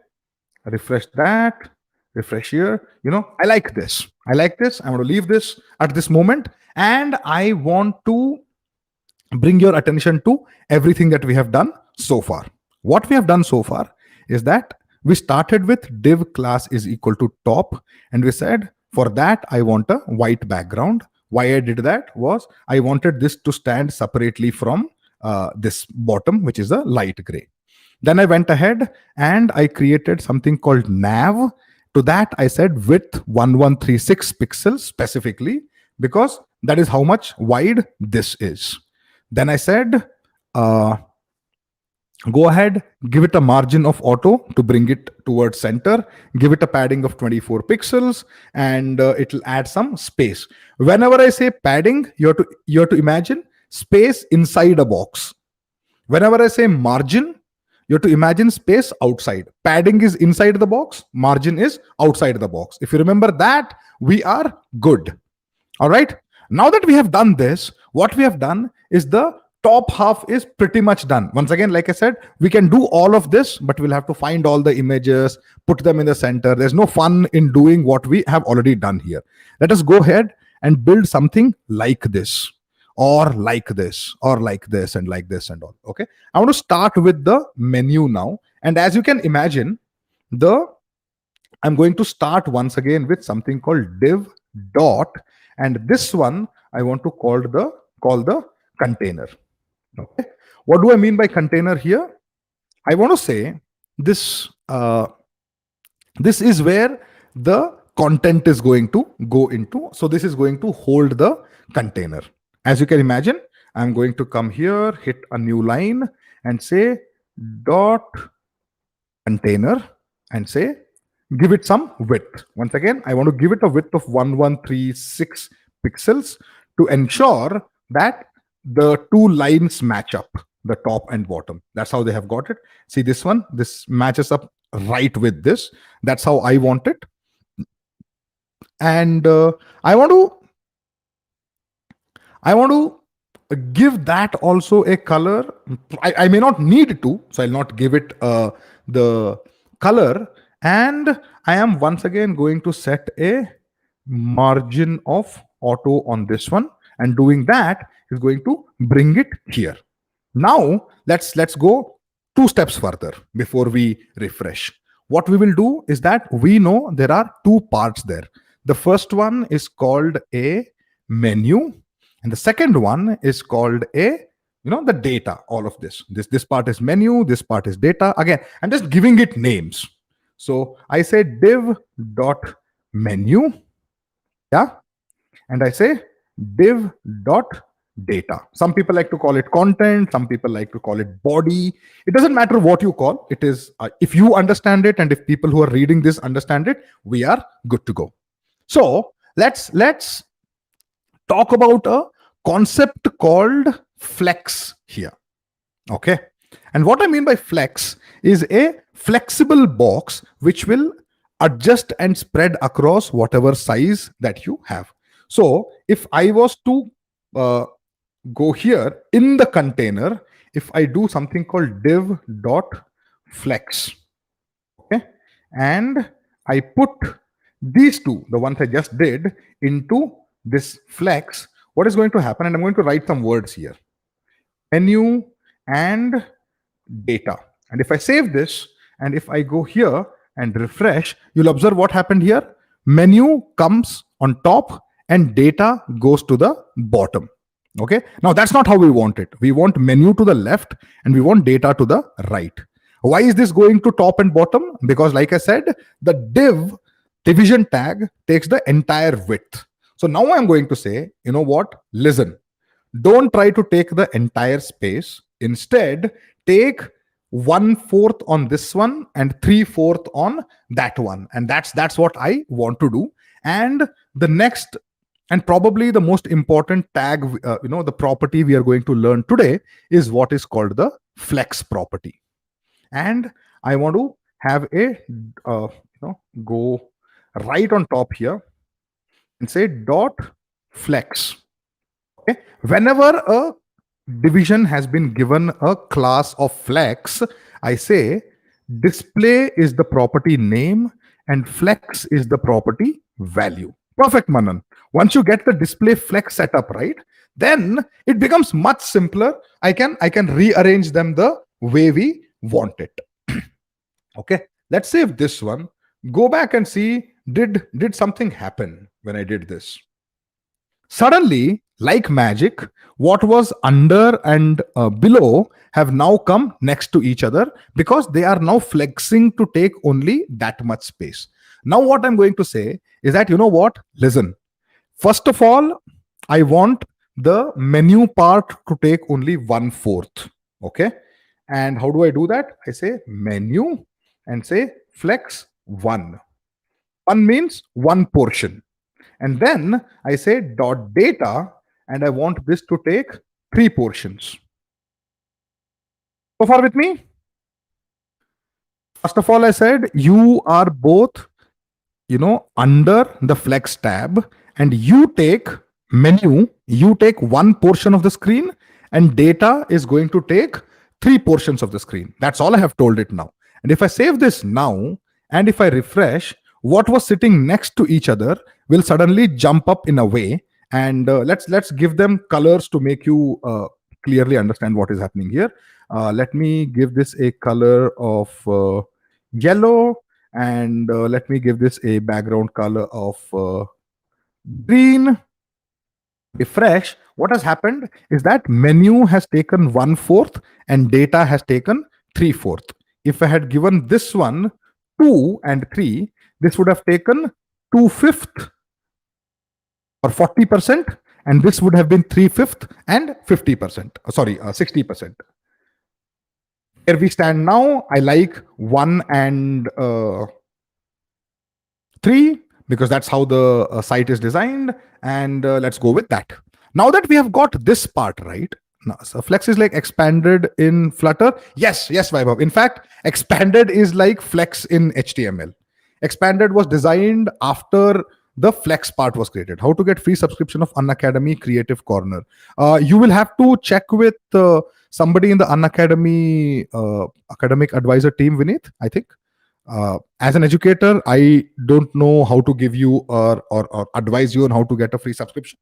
refresh that, refresh here. I like this. I'm going to leave this at this moment, and I want to bring your attention to everything that we have done so far. What we have done so far is that we started with div class is equal to top, and we said for that I want a white background. Why I did that was I wanted this to stand separately from this bottom, which is a light gray. Then I went ahead and I created something called nav. To that I said width 1136 pixels specifically, because that is how much wide this is. Then I said go ahead, give it a margin of auto to bring it towards center, give it a padding of 24 pixels, and it will add some space. Whenever I say padding, you have to imagine space inside a box. Whenever I say margin, you have to imagine space outside. Padding is inside the box, margin is outside the box. If you remember that, we are good. All right. Now that we have done this, what we have done is the top half is pretty much done. Once again, like I said, we can do all of this, but we'll have to find all the images, put them in the center. There's no fun in doing what we have already done here. Let us go ahead and build something like this. or like this, or like this, and like this, and all. Okay, I want to start with the menu now. And as you can imagine, the I'm going to start once again with something called div dot, and this one I want to call the container. Okay, what do I mean by container here? I want to say this this is where the content is going to go into. So this is going to hold the container. As you can imagine, I'm going to come here, hit a new line, and say dot container, and say give it some width. Once again, I want to give it a width of 1136 pixels to ensure that the two lines match up, the top and bottom. That's how they have got it. See this one, this matches up right with this. That's how I want it. And I want to give that also a color. I may not need to, so I'll not give it the color. And I am once again going to set a margin of auto on this one, and doing that is going to bring it here. Now let's go 2 steps further before we refresh. What we will do is that we know there are 2 parts there. The first one is called a menu, and the second one is called the data. All of this part is menu, this part is data. Again, I'm just giving it names. So I say div dot menu, yeah, and I say div dot data. Some people like to call it content, some people like to call it body. It doesn't matter what you call it. Is if you understand it, and if people who are reading this understand it, we are good to go. So let's talk about a concept called flex here. Okay, and what I mean by flex is a flexible box which will adjust and spread across whatever size that you have. So if I was to go here in the container, if I do something called div dot flex, okay, and I put these two, the ones I just did, into this flex, what is going to happen? And I'm going to write some words here: menu and data. And if I save this, and if I go here and refresh, you'll observe what happened here. Menu comes on top and data goes to the bottom. Okay, now that's not how we want it. We want menu to the left and we want data to the right. Why is this going to top and bottom? Because like I said, the division tag takes the entire width. So now I'm going to say, you know what, listen, don't try to take the entire space. Instead, take 1/4 on this one and 3/4 on that one. And that's what I want to do. And the next, and probably the most important tag, the property we are going to learn today is what is called the flex property. And I want to have a go right on top here and say dot flex. Okay, whenever a division has been given a class of flex, I say display is the property name and flex is the property value. Perfect, Manan. Once you get the display flex set up right, then it becomes much simpler. I can rearrange them the way we want it. Okay, let's save this one. Go back and see, did something happen when I did this? Suddenly, like magic, what was under and below have now come next to each other because they are now flexing to take only that much space. Now what I'm going to say is that, you know what, listen, first of all, I want the menu part to take only 1/4. Okay, and how do I do that? I say menu and say flex 1. 1 means 1 portion. And then I say dot data, and I want this to take 3 portions. So far with me? First of all, I said you are both, under the flex tab, and you take menu, you take 1 portion of the screen, and data is going to take 3 portions of the screen. That's all I have told it now. And if I save this now, and if I refresh, what was sitting next to each other will suddenly jump up in a way, And let's give them colors to make you clearly understand what is happening here. Let me give this a color of yellow, and let me give this a background color of green. Refresh. What has happened is that menu has taken 1/4 and data has taken 3/4. If I had given this one 2 and 3, this would have taken 2/5 or 40%, and this would have been 3/5 and 50%. Sorry, 60%. Here we stand now. I like 1 and 3 because that's how the site is designed, and let's go with that. Now that we have got this part right, now, so Flex is like expanded in Flutter. Yes, Vaibhav. In fact, expanded is like Flex in HTML. Expanded was designed after the Flex part was created. How to get free subscription of Unacademy Creative Corner? You will have to check with somebody in the Unacademy academic advisor team, Vineet, I think. As an educator, I don't know how to give you or advise you on how to get a free subscription.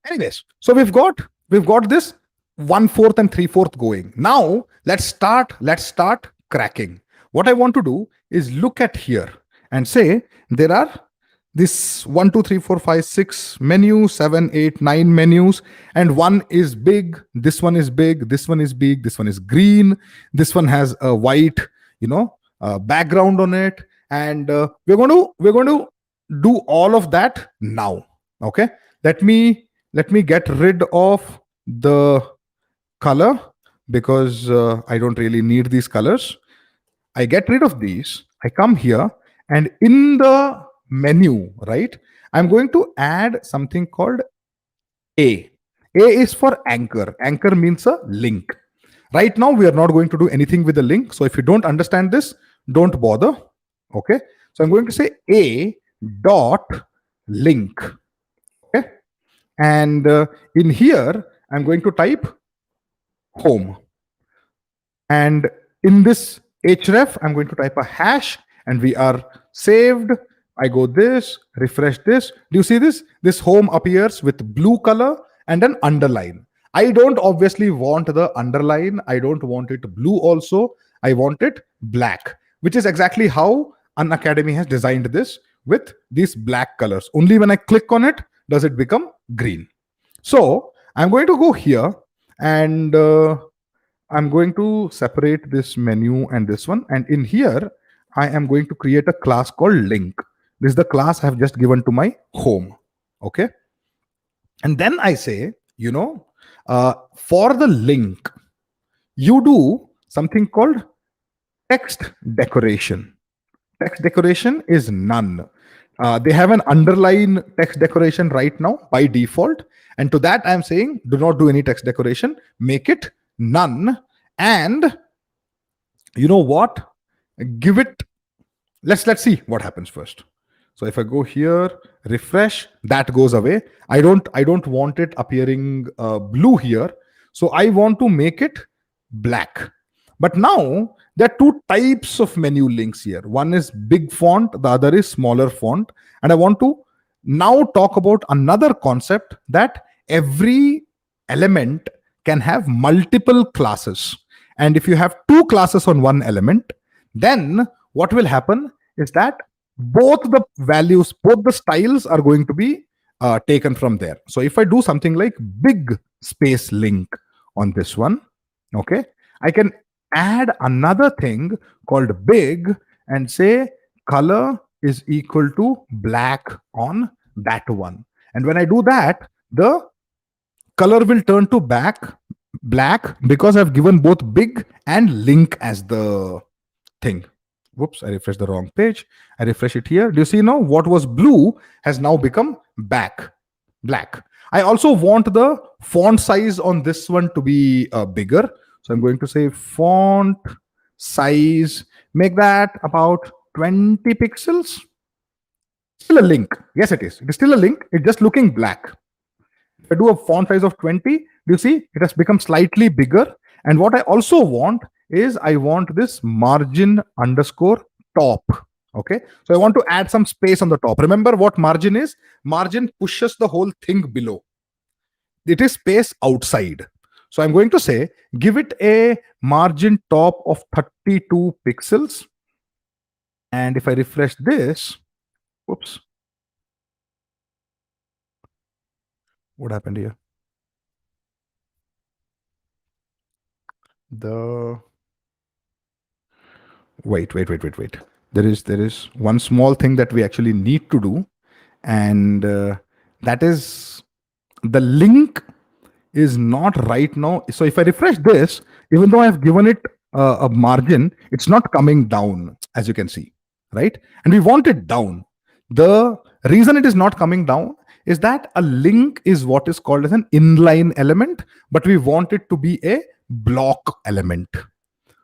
Anyways, so we've got this 1/4 and 3/4 going. Now let's start cracking. What I want to do is look at here and say there are this 1 2 3 4 5 6 menus, 7 8 9 menus, and one is big, this one is big, this one is big, this one is green, this one has a white background on it, and we're going to do all of that now. Okay, let me get rid of the color because I don't really need these colors. I get rid of these. I come here, and in the menu, right, I'm going to add something called A. A is for anchor. Anchor means a link. Right now, we are not going to do anything with the link. So if you don't understand this, don't bother. Okay. So I'm going to say A dot link. Okay. And in here, I'm going to type home. And in this href, I'm going to type a hash, and we are saved. I go this, refresh this. Do you see this? This home appears with blue color and an underline. I don't obviously want the underline. I don't want it blue also. I want it black, which is exactly how Unacademy has designed this with these black colors. Only when I click on it does it become green. So I'm going to go here, and I'm going to separate this menu and this one. And in here, I am going to create a class called link. This is the class I have just given to my home. Okay. And then I say, for the link, you do something called text decoration. Text decoration is none. They have an underline text decoration right now by default. And to that, I'm saying, do not do any text decoration. Make it none. And you know what? Give it. Let's see what happens first. So if I go here, refresh, that goes away. I don't want it appearing blue here. So I want to make it black. But now there are two types of menu links here. One is big font, the other is smaller font. And I want to now talk about another concept, that every element can have multiple classes. And if you have two classes on one element, then what will happen is that both the values, both the styles are going to be taken from there. So if I do something like big space link on this one, okay, I can add another thing called big and say color is equal to black on that one. And when I do that, the color will turn to black because I've given both big and link as the thing. Whoops, I refreshed the wrong page. I refresh it here. Do you see now what was blue has now become black. I also want the font size on this one to be bigger. So I'm going to say font size, make that about 20 pixels. Still a link. Yes, it is. It is still a link. It's just looking black. If I do a font size of 20, do you see it has become slightly bigger? And what I also want is I want this margin underscore top. Okay, so I want to add some space on the top. Remember what margin is? Margin pushes the whole thing below. It is space outside. So I'm going to say, give it a margin top of 32 pixels. And if I refresh this, whoops, what happened here? The wait. There is one small thing that we actually need to do, and that is the link is not right now. So if I refresh this, even though I've given it a margin, it's not coming down, as you can see, right? And we want it down. The reason it is not coming down is that a link is what is called as an inline element, but we want it to be a block element.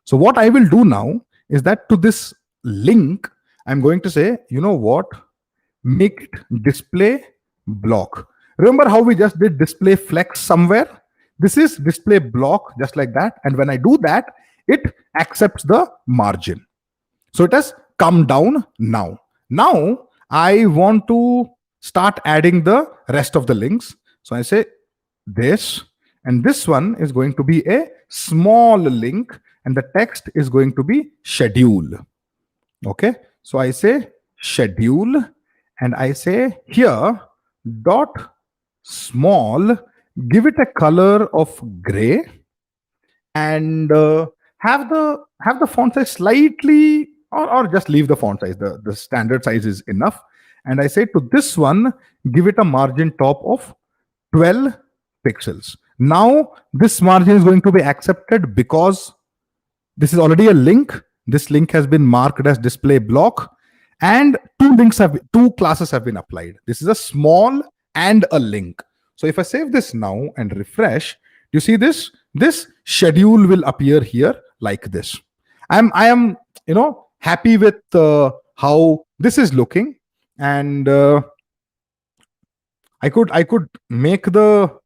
So what I will do now is that to this link, I'm going to say, you know what? Make it display block. Remember how we just did display flex somewhere? This is display block, just like that. And when I do that, it accepts the margin. So it has come down now. Now I want to start adding the rest of the links. So I say this, and this one is going to be a small link, and the text is going to be schedule. Okay, so I say schedule, and I say here dot small, give it a color of gray, and have the font size slightly, or just leave the font size. The standard size is enough. And I say to this one, give it a margin top of 12 pixels. Now this margin is going to be accepted because this is already a link. This link has been marked as display block, and two classes have been applied. This is a small and a link. So if I save this now and refresh, you see this schedule will appear here like this. I am happy with how this is looking, and I could make the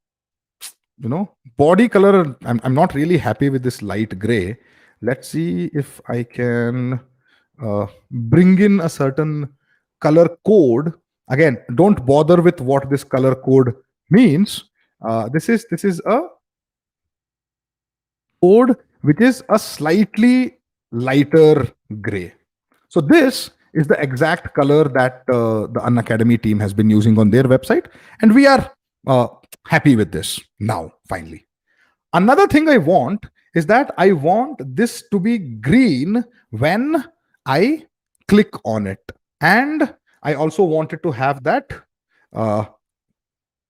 body color. I'm not really happy with this light gray. Let's see if I can bring in a certain color code. Again, don't bother with what this color code means. This is a code which is a slightly lighter gray. So this is the exact color that the Unacademy team has been using on their website, and we are happy with this now, finally. Another thing I want is that I want this to be green when I click on it. And I also wanted to have that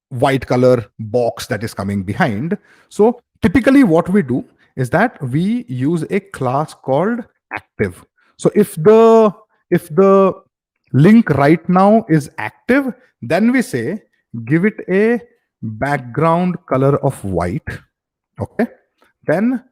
white color box that is coming behind. So typically what we do is that we use a class called active. So if the link right now is active, then we say give it a background color of white. Okay, then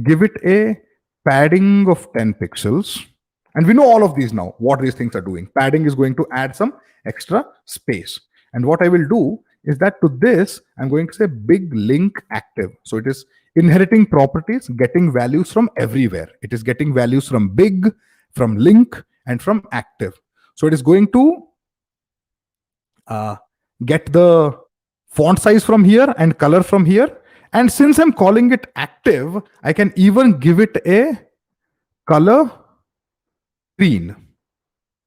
give it a padding of 10 pixels. And we know all of these now, what these things are doing. Padding is going to add some extra space. And what I will do is that to this, I'm going to say big link active. So it is inheriting properties, getting values from everywhere. It is getting values from big, from link, and from active. So it is going to get the font size from here and color from here. And since I'm calling it active, I can even give it a color green.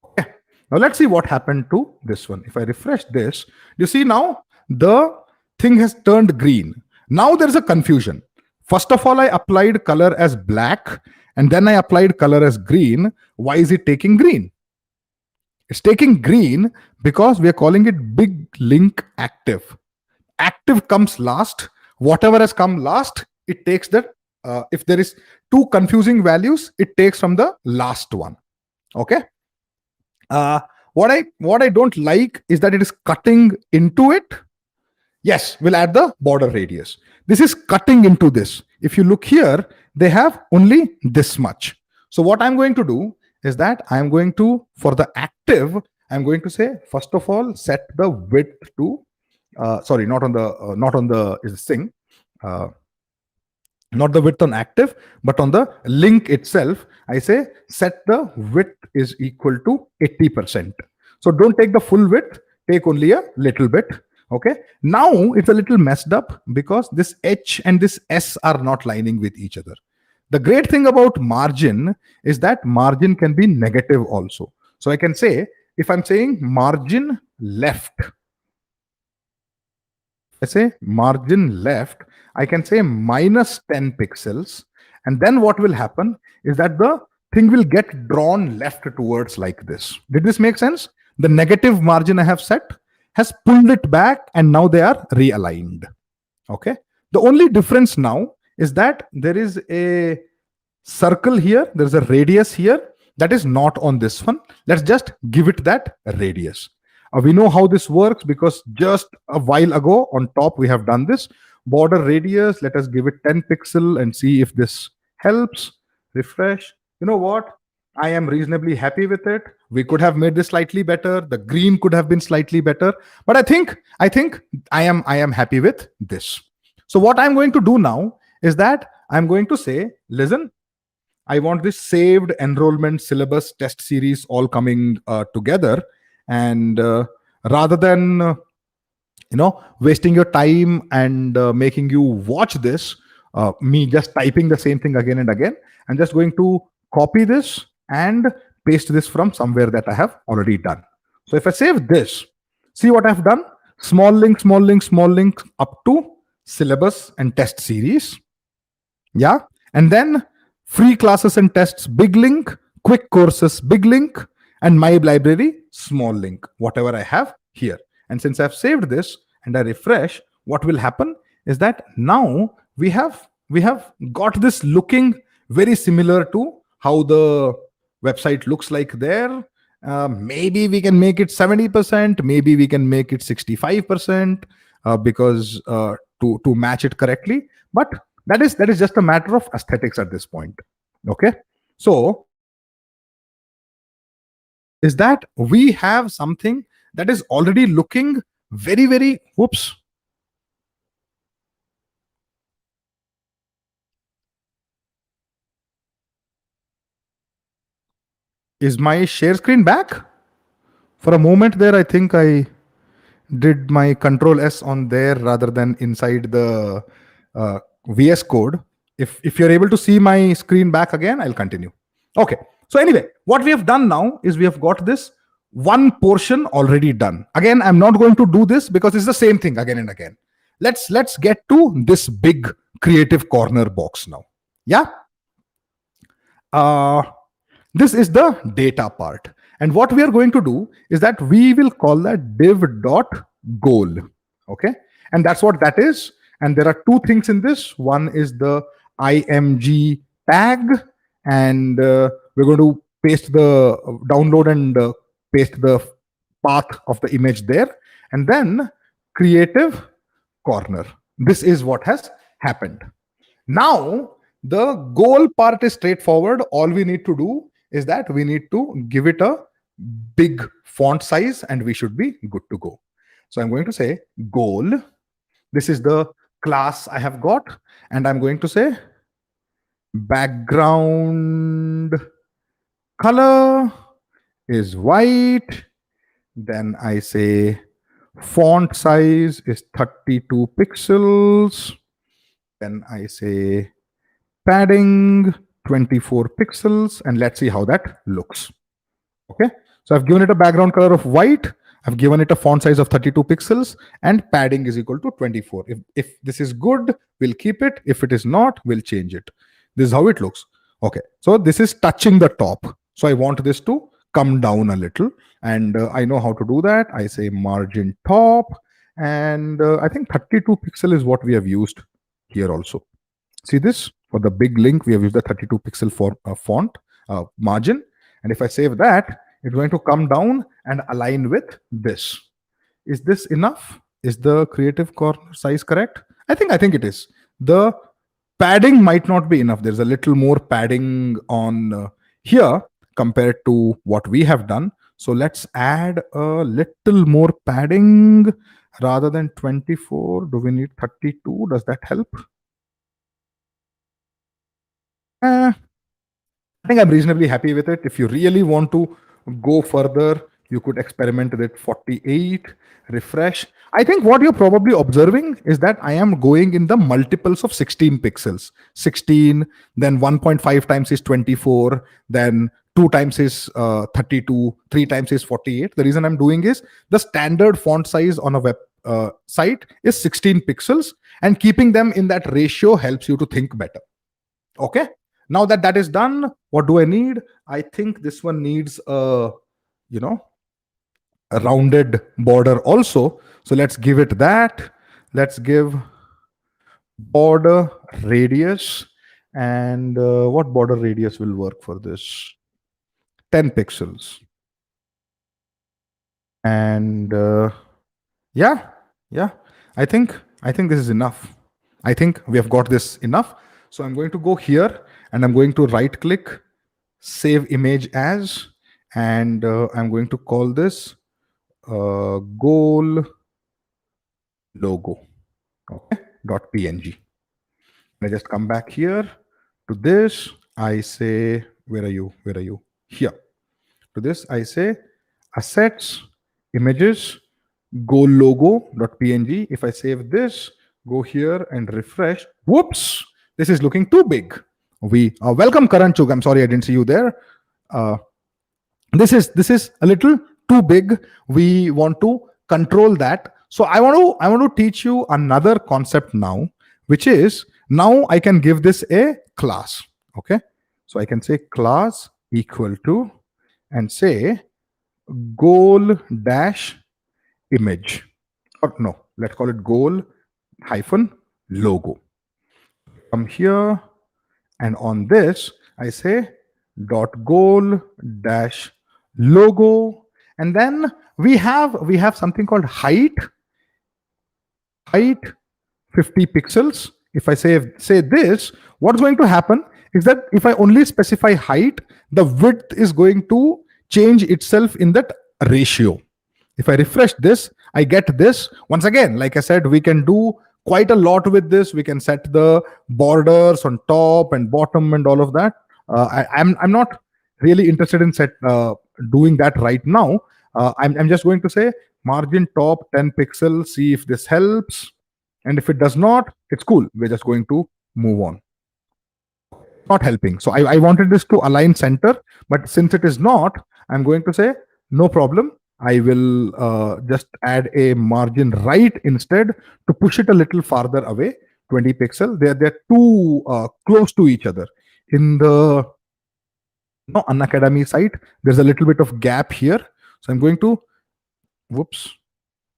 Okay. Now let's see what happened to this one. If I refresh this, you see now the thing has turned green. Now there's a confusion. First of all, I applied color as black, and then I applied color as green. Why is it taking green? It's taking green because we are calling it big link active. Active comes last. Whatever has come last, it takes that. If there is two confusing values, it takes from the last one. Okay. What I don't like is that it is cutting into it. Yes, we'll add the border radius. This is cutting into this. If you look here, they have only this much. So what I'm going to do is that I'm going to, for the active, I'm going to say, first of all, set the width to, sorry, not on the is this thing. not the width on active, but on the link itself. I say set the width is equal to 80%. So don't take the full width, take only a little bit. Okay. Now it's a little messed up because this H and this S are not lining with each other. The great thing about margin is that margin can be negative also. So I can say, if I'm saying margin left, I say margin left, I can say minus 10 pixels. And then what will happen is that the thing will get drawn left towards like this. Did this make sense? The negative margin I have set has pulled it back and now they are realigned. Okay. The only difference now is that there is a circle here, there's a radius here that is not on this one. Let's just give it that radius. We know how this works because just a while ago on top we have done this. Border radius, let us give it 10 pixel and see if this helps. Refresh. You know what? I am reasonably happy with it. We could have made this slightly better. The green could have been slightly better, but I am happy with this. So what I'm going to do now is that I'm going to say, listen, I want this saved enrollment syllabus test series all coming together. And rather than wasting your time and making you watch this, me just typing the same thing again and again, I'm just going to copy this and paste this from somewhere that I have already done. So if I save this, see what I've done? Small link, small link, small link up to syllabus and test series. Yeah. And then free classes and tests, big link, quick courses, big link, and my library, small link, whatever I have here. And since I've saved this and I refresh, what will happen is that now we have got this looking very similar to how the website looks like there. Maybe we can make it 70%, maybe we can make it 65% to match it correctly. But that is just a matter of aesthetics at this point. Okay. So is that we have something that is already looking very, very, whoops. Is my share screen back? For a moment there, I think I did my control S on there rather than inside the VS code. If you're able to see my screen back again, I'll continue. Okay. So anyway, what we have done now is we have got this one portion already done. Again, I'm not going to do this because it's the same thing again and again. Let's get to this big creative corner box now. Yeah. This is the data part. And what we are going to do is that we will call that div.goal. Okay. And that's what that is. And there are two things in this. One is the img tag, and we're going to paste the download and paste the path of the image there. And then creative corner. This is what has happened. Now, the goal part is straightforward. All we need to do is that we need to give it a big font size and we should be good to go. So I'm going to say goal. This is the class I have got, and I'm going to say background color is white. Then I say font size is 32 pixels. Then I say padding 24 pixels, and let's see how that looks. Okay, so I've given it a background color of white, I've given it a font size of 32 pixels, and padding is equal to 24. If this is good, we'll keep it. If it is not, we'll change it. This is how it looks. Okay, so this is touching the top. So I want this to come down a little, and I know how to do that. I say margin top, and I think 32 pixel is what we have used here also. See this? For the big link, we have used the 32 pixel for font margin. And if I save that, it's going to come down and align with this. Is this enough? Is the creative corner size correct? I think it is. The padding might not be enough. There's a little more padding on here compared to what we have done. So let's add a little more padding. Rather than 24, do we need 32? Does that help? Eh, I think I'm reasonably happy with it. If you really want to go further, you could experiment with 48, refresh. I think what you're probably observing is that I am going in the multiples of 16 pixels. 16, then 1.5 times is 24, then 2 times is 32, 3 times is 48. The reason I'm doing is the standard font size on a web site is 16 pixels, and keeping them in that ratio helps you to think better. Okay, now that that is done, what do I need? I think this one needs a, you know, a rounded border also. So let's give it that. Let's give border radius. And what border radius will work for this? 10 pixels. And yeah, yeah, I think this is enough. I think we have got this enough. So I'm going to go here and I'm going to right click, save image as, and I'm going to call this goal logo. Okay, dot png. I just come back here to this. I say, where are you? Where are you? Here. To this, I say assets, images, goal logo.png. If I save this, go here and refresh. Whoops, this is looking too big. We welcome Karan Chug. I'm sorry I didn't see you there. This is a little too big. We want to control that. So I want to teach you another concept now, which is now I can give this a class. Okay, so I can say class equal to and say goal dash image, or no, let's call it goal hyphen logo. Come here, and on this I say dot goal dash logo, and then we have something called height 50 pixels. If I say this, what's going to happen is that if I only specify height, the width is going to change itself in that ratio. If I refresh this, I get this. Once again, like I said, we can do quite a lot with this. We can set the borders on top and bottom and all of that. I'm not really interested in doing that right now. I'm just going to say margin top 10 pixels, see if this helps. And if it does not, it's cool. We're just going to move on. Not helping. So I wanted this to align center, but since it is not, I'm going to say no problem. I will just add a margin right instead to push it a little farther away, 20 pixel. They're too close to each other. In the Unacademy site, there's a little bit of gap here. So I'm going to,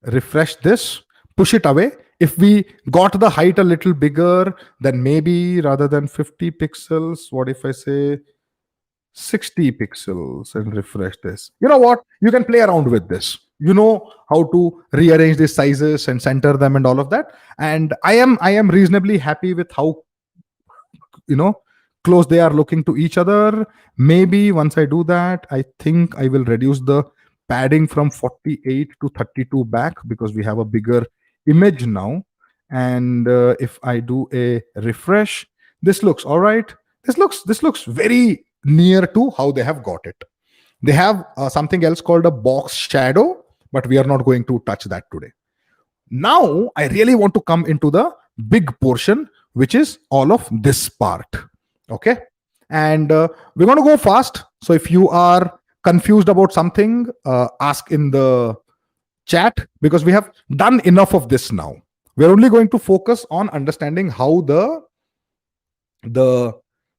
refresh this, push it away. If we got the height a little bigger, then maybe rather than 50 pixels, what if I say 60 pixels and refresh this? You know what? You can play around with this. You know how to rearrange these sizes and center them and all of that. And I am reasonably happy with how close they are looking to each other. Maybe once I do that, I think I will reduce the padding from 48 to 32 back because we have a bigger image now. And if I do a refresh, this looks all right. This looks very near to how they have got it. They have something else called a box shadow, but we are not going to touch that today. Now I really want to come into the big portion, which is all of this part. Okay, and we're going to go fast. So if you are confused about something, ask in the chat, because we have done enough of this now. We're only going to focus on understanding how the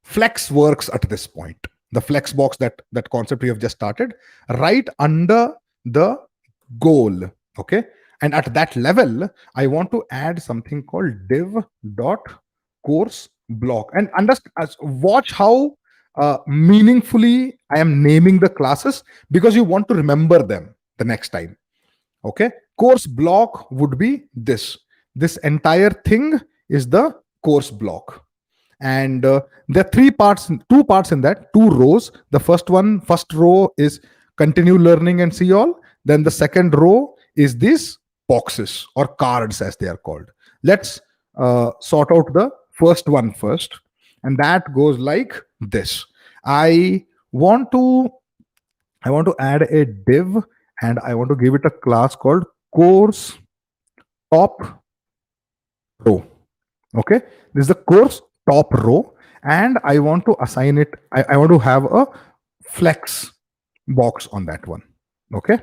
flex works at this point. The flex box, that concept we have just started right under the goal. Okay, and at that level, I want to add something called div dot course block, and watch how meaningfully I am naming the classes, because you want to remember them the next time. Okay, course block would be this entire thing is the course block, and there are two parts in that, two rows. The first row is continue learning and see all. Then the second row is these boxes or cards as they are called. Let's sort out the first one first. and that goes like this. I want to I want to add a div, and I want to give it a class called course top row. Okay, this is the course top row, and I want to assign it, I want to have a flex box on that one. Okay,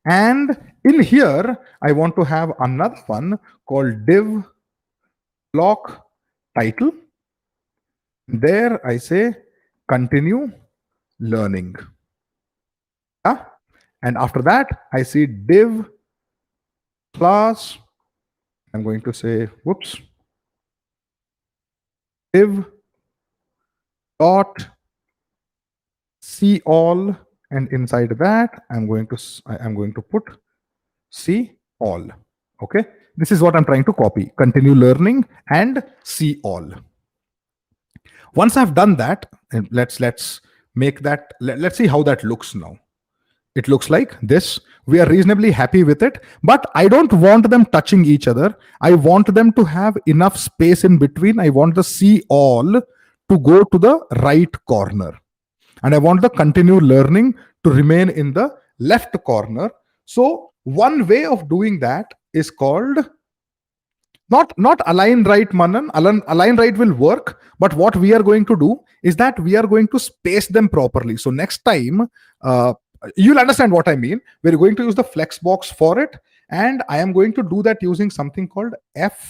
and in here I want to have another one called div block title. There I say continue learning. Yeah? And after that I see div class, I'm going to say whoops, div dot see all, and inside that I'm going to put see all. Okay, this is what I'm trying to copy, continue learning and see all. Once I've done that, and let's make that, let's see how that looks now. It looks like this. We are reasonably happy with it, but I don't want them touching each other. I want them to have enough space in between. I want the see all to go to the right corner, and I want the continue learning to remain in the left corner. So one way of doing that is called not align right, Manan. Align right will work, but what we are going to do is that we are going to space them properly. So next time, you'll understand what I mean. We're going to use the flex box for it, and I am going to do that using something called FSB.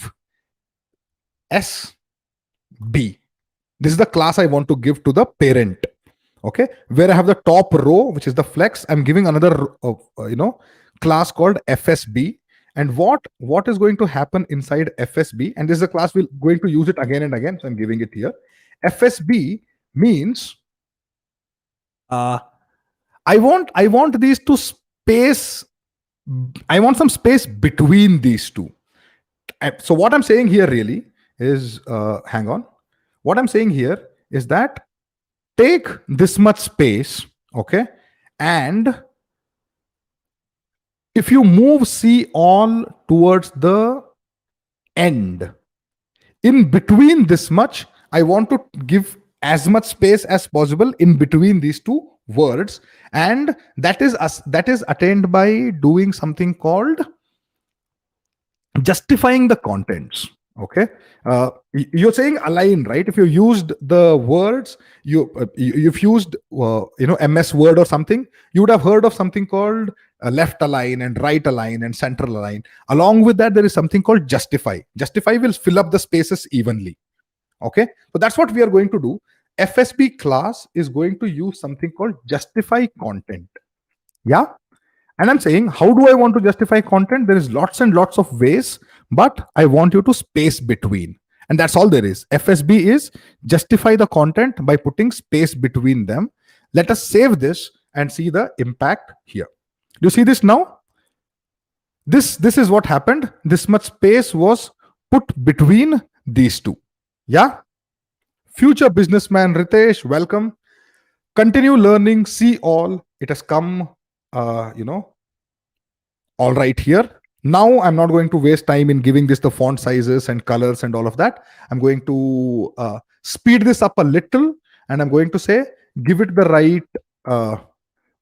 This is the class I want to give to the parent. Okay, where I have the top row, which is the flex, I'm giving another class called FSB. And what is going to happen inside FSB, and this is a class we're going to use it again and again, so I'm giving it here. FSB means I want these to space, I want some space between these two. So what I'm saying here really is, hang on, what I'm saying here is that take this much space, okay, and if you move see all towards the end, in between this much, I want to give as much space as possible in between these two words, and that is attained by doing something called justifying the contents. Okay, you're saying align, right? If you used the words, you've used MS Word or something, you would have heard of something called left align and right align and central align. Along with that, there is something called justify. Justify will fill up the spaces evenly. Okay, so that's what we are going to do. FSB class is going to use something called justify content. Yeah, and I'm saying, how do I want to justify content? There is lots and lots of ways, but I want you to space between, and that's all there is. FSB is justify the content by putting space between them. Let us save this and see the impact here. Do you see this now? This is what happened. This much space was put between these two. Yeah. Future businessman Ritesh, welcome. Continue learning, see all. It has come, all right here. Now I'm not going to waste time in giving this the font sizes and colors and all of that. I'm going to speed this up a little, and I'm going to say, give it the right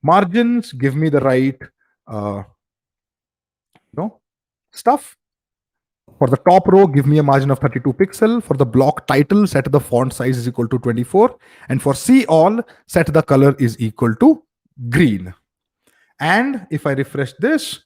margins, give me the right stuff. For the top row, give me a margin of 32 pixel. For the block title, set the font size is equal to 24. And for see all, set the color is equal to green. And if I refresh this,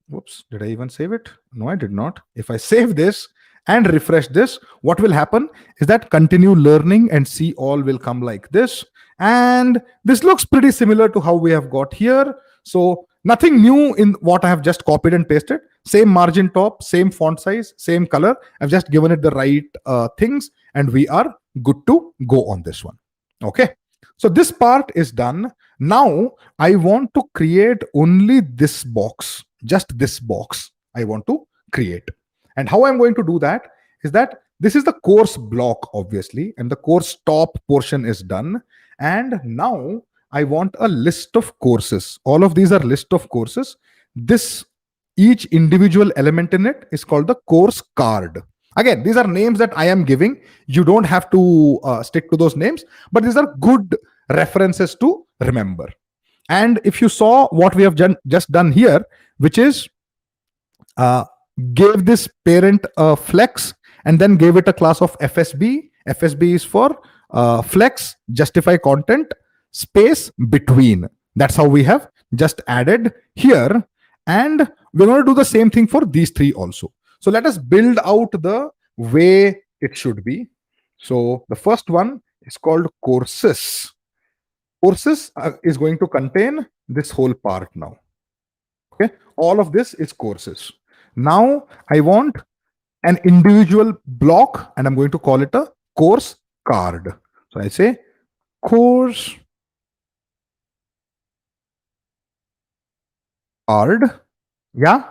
whoops, did I even save it? No, I did not. If I save this and refresh this, what will happen is that continue learning and see all will come like this. And this looks pretty similar to how we have got here. So nothing new in what I have just copied and pasted. Same margin top, same font size, same color. I've just given it the right things, and we are good to go on this one. Okay. So this part is done. Now I want to create only this box, just this box I want to create. And how I'm going to do that is that this is the course block, obviously, and the course top portion is done. And now I want a list of courses. All of these are list of courses. Each individual element in it is called the course card. Again, these are names that I am giving. You don't have to stick to those names, but these are good references to remember. And if you saw what we have just done here, which is uh, gave this parent a flex and then gave it a class of FSB. FSB is for flex, justify content, space, between. That's how we have just added here. And we're going to do the same thing for these three also. So let us build out the way it should be. So the first one is called courses. Courses is going to contain this whole part now. Okay, all of this is courses. Now I want an individual block and I'm going to call it a course card. So I say course card. Yeah.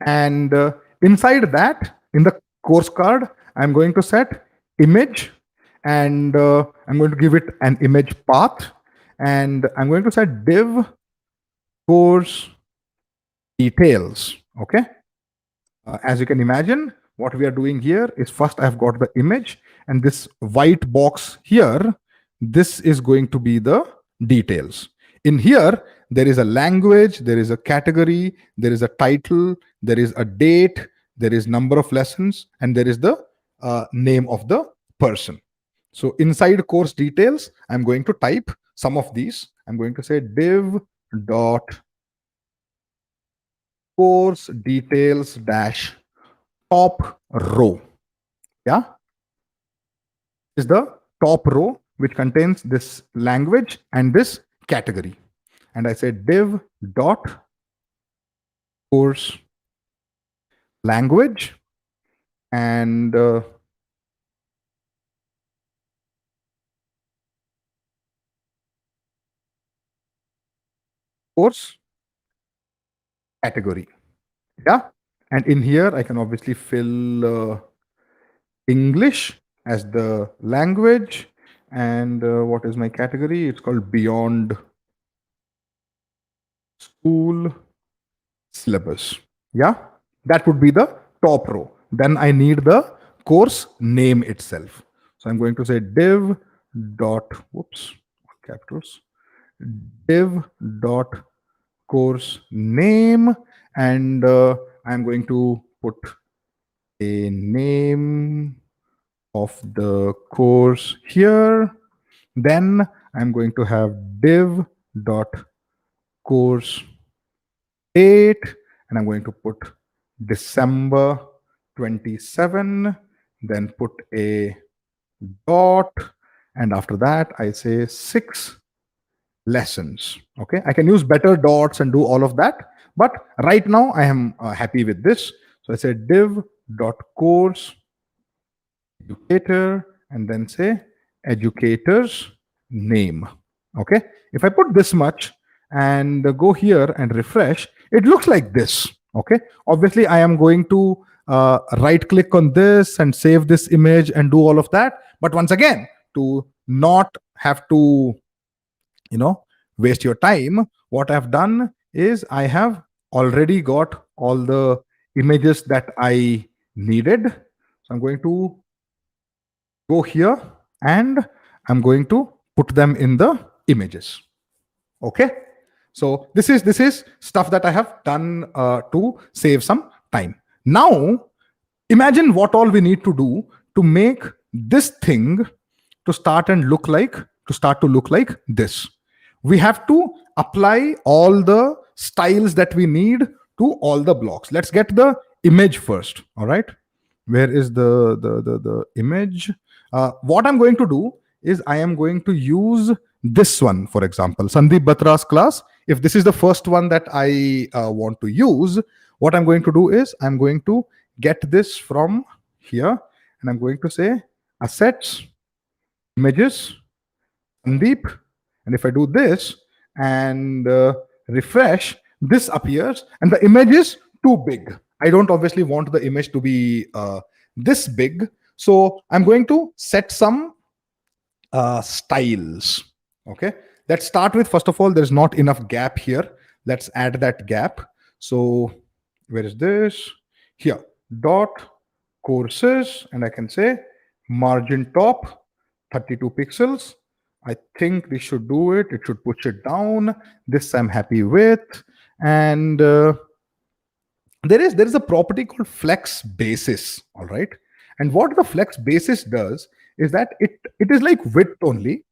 And inside that, in the course card, I'm going to set image and I'm going to give it an image path. And I'm going to set div course details. Okay. As you can imagine, what we are doing here is first I've got the image and this white box here, this is going to be the details. In here, there is a language, there is a category, there is a title, there is a date, there is number of lessons, and there is the name of the person. So inside course details, I'm going to type some of these. I'm going to say div dot course details dash top row. Yeah, is the top row which contains this language and this category. And I say div dot course language and course category. Yeah. And in here, I can obviously fill English as the language. And what is my category? It's called Beyond School Syllabus. Yeah. That would be the top row. Then I need the course name itself. So I'm going to say div dot, whoops, capitals, div dot course name, and I'm going to put a name of the course here. Then I'm going to have div dot course date, and I'm going to put December 27, then put a dot, and after that I say 6 lessons. Okay, I can use better dots and do all of that, but right now I am happy with this. So I say div dot course educator and then say educator's name. Okay, if I put this much and go here and refresh, it looks like this. Okay, obviously I am going to right click on this and save this image and do all of that, but once again, to not have to waste your time, what I've done is I have already got all the images that I needed. So I'm going to go here and I'm going to put them in the images. Okay, so this is stuff that I have done to save some time. Now imagine what all we need to do to make this thing to start to look like this. We have to apply all the styles that we need to all the blocks. Let's get the image first. All right, where is the image? What I'm going to do is I am going to use this one, for example, Sandeep Batra's class. If this is the first one that I want to use, what I'm going to do is I'm going to get this from here and I'm going to say assets, images, Sandeep. And if I do this and refresh, this appears and the image is too big. I don't obviously want the image to be this big. So I'm going to set some styles. Okay, let's start with, first of all, there's not enough gap here. Let's add that gap. So where is this? Here, dot courses, and I can say margin top 32 pixels. I think this should do it. It should push it down. This I'm happy with. And there is a property called flex basis. All right. And what the flex basis does is that it is like width only,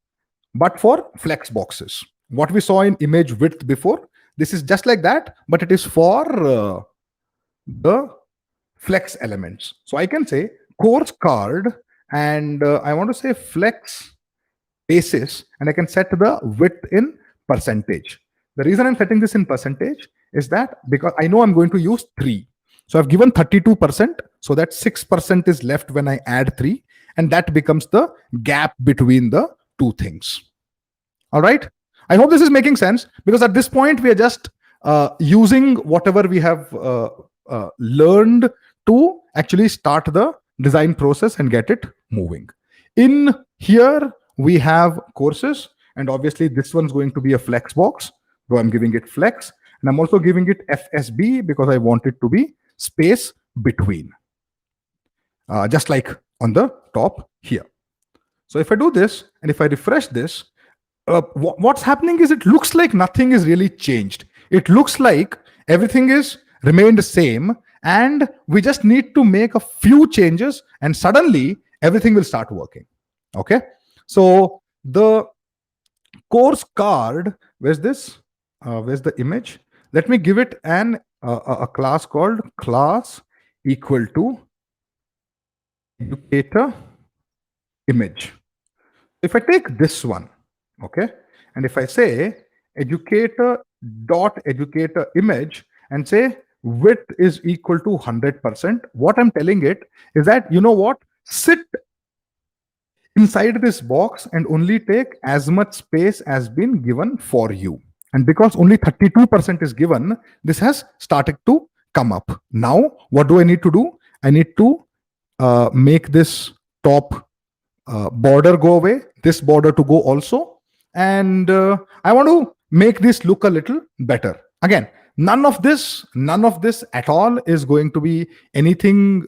but for flex boxes. What we saw in image width before, this is just like that, but it is for the flex elements. So I can say course card, and I want to say flex basis, and I can set the width in percentage. The reason I'm setting this in percentage is that because I know I'm going to use 3. So I've given 32%, so that 6% is left when I add 3, and that becomes the gap between the two things. All right. I hope this is making sense, because at this point we are just using whatever we have learned to actually start the design process and get it moving. In here, we have courses, and obviously this one's going to be a flex box, though I'm giving it flex, and I'm also giving it FSB because I want it to be space between, just like on the top here. So if I do this, and if I refresh this, what's happening is it looks like nothing is really changed. It looks like everything is remained the same, and we just need to make a few changes, and suddenly everything will start working. Okay. So the course card, where's this? Where's the image? Let me give it a class called class equal to educator image. If I take this one, okay, and if I say educator dot educator image and say width is equal to 100%, what I'm telling it is that, you know what, sit inside this box and only take as much space as been given for you. And because only 32% is given, this has started to come up. Now, what do I need to do? I need to make this top border go away, this border to go also, and I want to make this look a little better. Again, none of this at all is going to be anything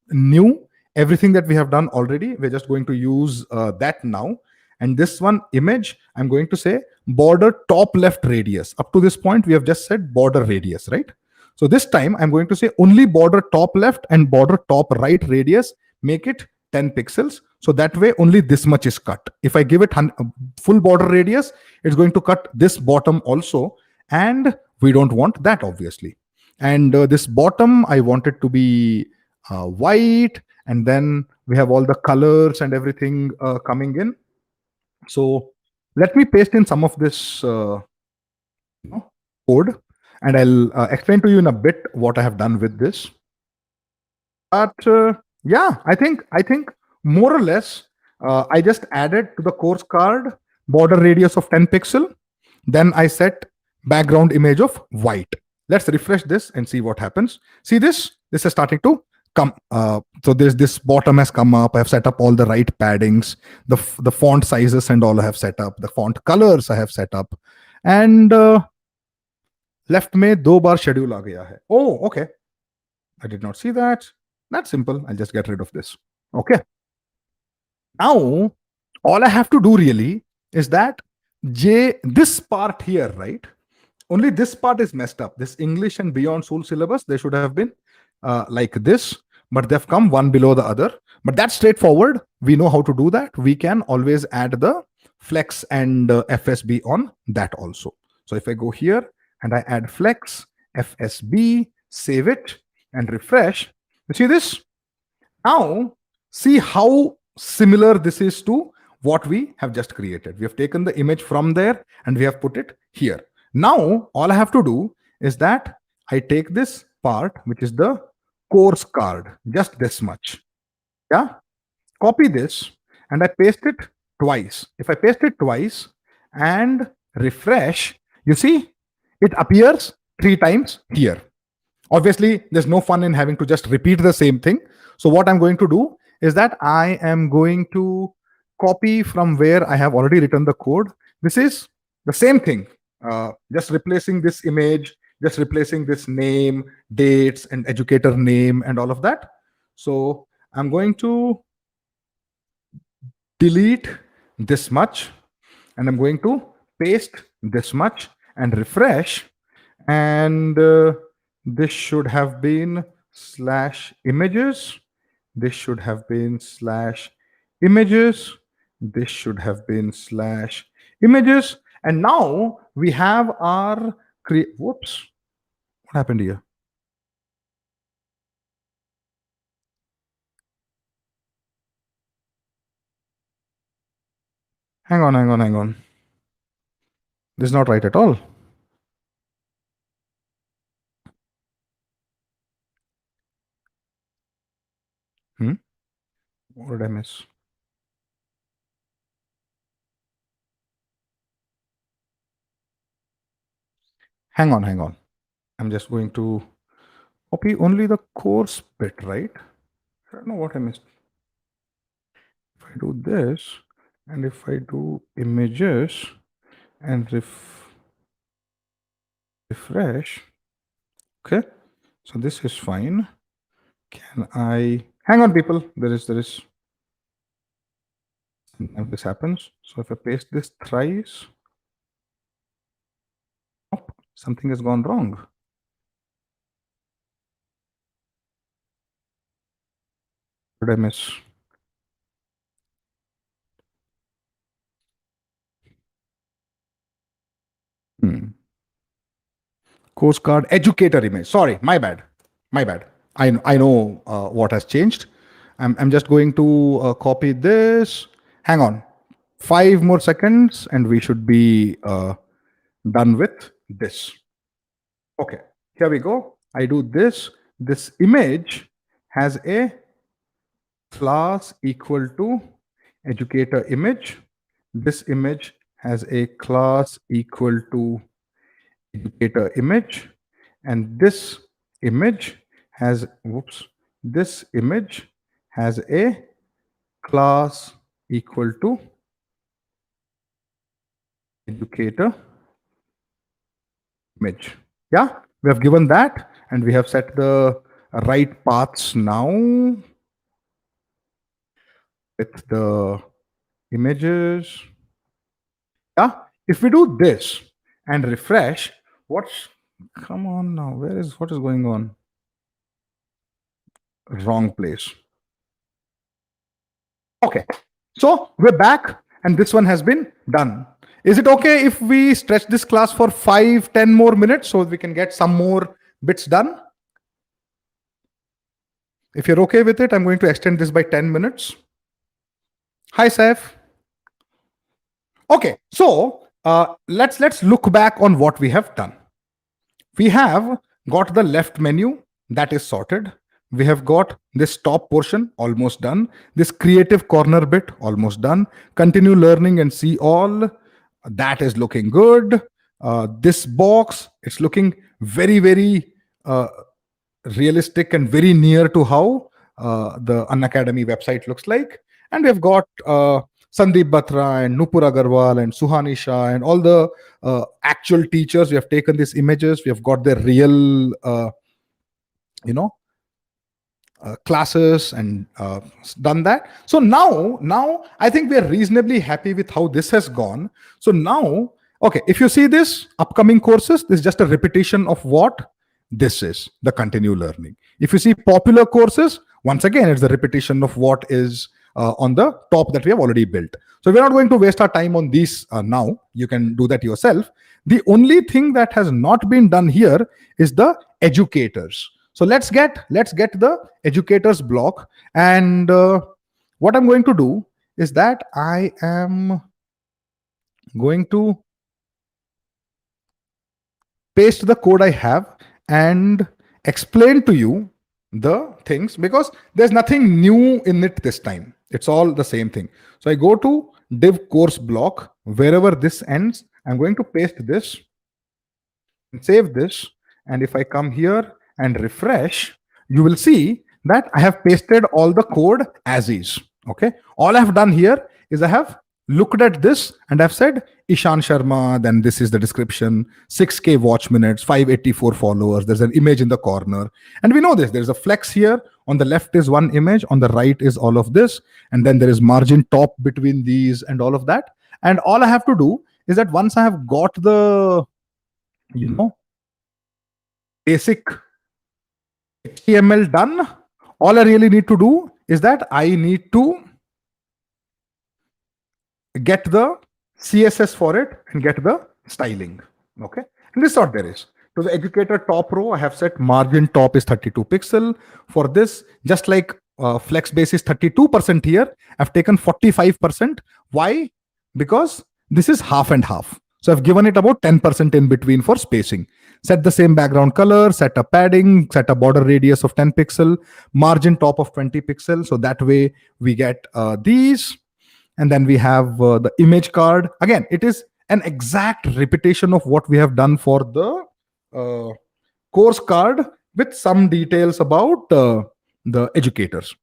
new. Everything that we have done already, we're just going to use that now. And this one image, I'm going to say border top left radius. Up to this point, we have just said border radius, right? So this time I'm going to say only border top left and border top right radius, make it 10 pixels. So that way only this much is cut. If I give it full border radius, it's going to cut this bottom also. And we don't want that, obviously. And this bottom, I want it to be white. And then we have all the colors and everything coming in. So let me paste in some of this code, and I'll explain to you in a bit what I have done with this. But yeah, I think more or less, I just added to the course card border radius of 10 pixel. Then I set background image of white. Let's refresh this and see what happens. See this? This is starting to come. So this bottom has come up. I have set up all the right paddings, the font sizes and all I have set up. The font colors I have set up. And left में 2 बार schedule आ गया है. Oh, okay. I did not see that. That's simple. I'll just get rid of this. Okay. Now, all I have to do really is that this part here, right? Only this part is messed up. This English and Beyond Soul syllabus, they should have been like this, but they've come one below the other. But that's straightforward. We know how to do that. We can always add the flex and FSB on that also. So if I go here and I add flex, FSB, save it and refresh, you see this? Now, see how similar this is to what we have just created. We have taken the image from there and we have put it here. Now, all I have to do is that I take this part, which is the course card, just this much. Yeah. Copy this and I paste it twice. If I paste it twice and refresh, you see, it appears 3 times here. Obviously, there's no fun in having to just repeat the same thing. So what I'm going to do is that I am going to copy from where I have already written the code. This is the same thing, just replacing this image, just replacing this name, dates, and educator name, and all of that. So I'm going to delete this much, and I'm going to paste this much and refresh. And this should have been slash images. This should have been slash images. This should have been slash images. And now we have our whoops, what happened here? Hang on, hang on, hang on. This is not right at all. What did I miss? Hang on, hang on. I'm just going to copy only the course bit, right? I don't know what I missed. If I do this, and if I do images and refresh, okay, so this is fine. Can I hang on, people? There is sometimes this happens. So if I paste this thrice, oh, something has gone wrong. What did I miss? Course card educator image. Sorry, my bad. My bad. I know what has changed. I'm just going to copy this. Hang on. 5 more seconds and we should be done with this. Okay, here we go. I do this. This image has a class equal to educator image. This image has a class equal to educator image, and this image has this image has a class equal to educator image. Yeah, we have given that, and we have set the right paths now with the images. Yeah, if we do this and refresh, come on now, what is going on? Wrong place. Okay, so we're back and this one has been done. Is it okay if we stretch this class for 5-10 more minutes so we can get some more bits done? If you're okay with it, I'm going to extend this by 10 minutes. Hi, Saif. Okay, so let's look back on what we have done. We have got the left menu that is sorted. We have got this top portion almost done. This creative corner bit almost done. Continue learning and see all. That is looking good. This box, it's looking very, very realistic and very near to how the Unacademy website looks like. And we've got Sandeep Batra and Nupur Agarwal and Suhani Shah and all the actual teachers. We have taken these images. We have got their real, classes and done that. So now I think we are reasonably happy with how this has gone. So now, okay, if you see this upcoming courses, this is just a repetition of what this is, the continue learning. If you see popular courses, once again, it's the repetition of what is on the top that we have already built. So we're not going to waste our time on these now. You can do that yourself. The only thing that has not been done here is the educators. So let's get the educators block. And what I'm going to do is that I am going to paste the code I have and explain to you the things, because there's nothing new in it this time. It's all the same thing. So I go to div course block, wherever this ends, I'm going to paste this and save this. And if I come here and refresh, you will see that I have pasted all the code as is. Okay, all I have done here is I have looked at this and I've said Ishan Sharma, then this is the description, 6K watch minutes, 584 followers. There's an image in the corner. And we know this. There's a flex here. On the left is one image. On the right is all of this. And then there is margin top between these and all of that. And all I have to do is that once I have got the, basic HTML done, all I really need to do is that I need to get the CSS for it and get the styling. Okay, and this is what there is. To the educator top row, I have set margin top is 32 pixel. For this, just like flex base is 32% here, I've taken 45%. Why? Because this is half and half. So I've given it about 10% in between for spacing. Set the same background color, set a padding, set a border radius of 10 pixel, margin top of 20 pixel. So that way we get these. And then we have the image card. Again, it is an exact repetition of what we have done for the course card with some details about the educators.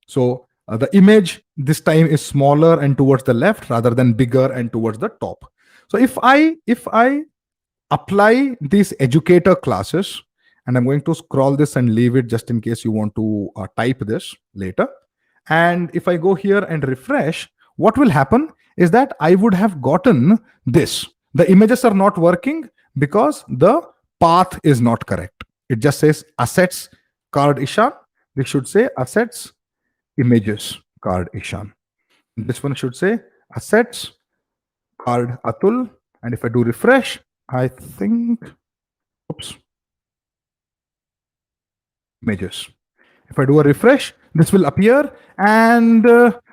So the image this time is smaller and towards the left rather than bigger and towards the top. So if I apply these educator classes, and I'm going to scroll this and leave it just in case you want to type this later. And if I go here and refresh, what will happen is that I would have gotten this. The images are not working because the path is not correct. It just says assets card Ishan. This should say assets images card Ishan. This one should say assets card Atul. And if I do refresh, I think, oops, images. If I do a refresh, this will appear, and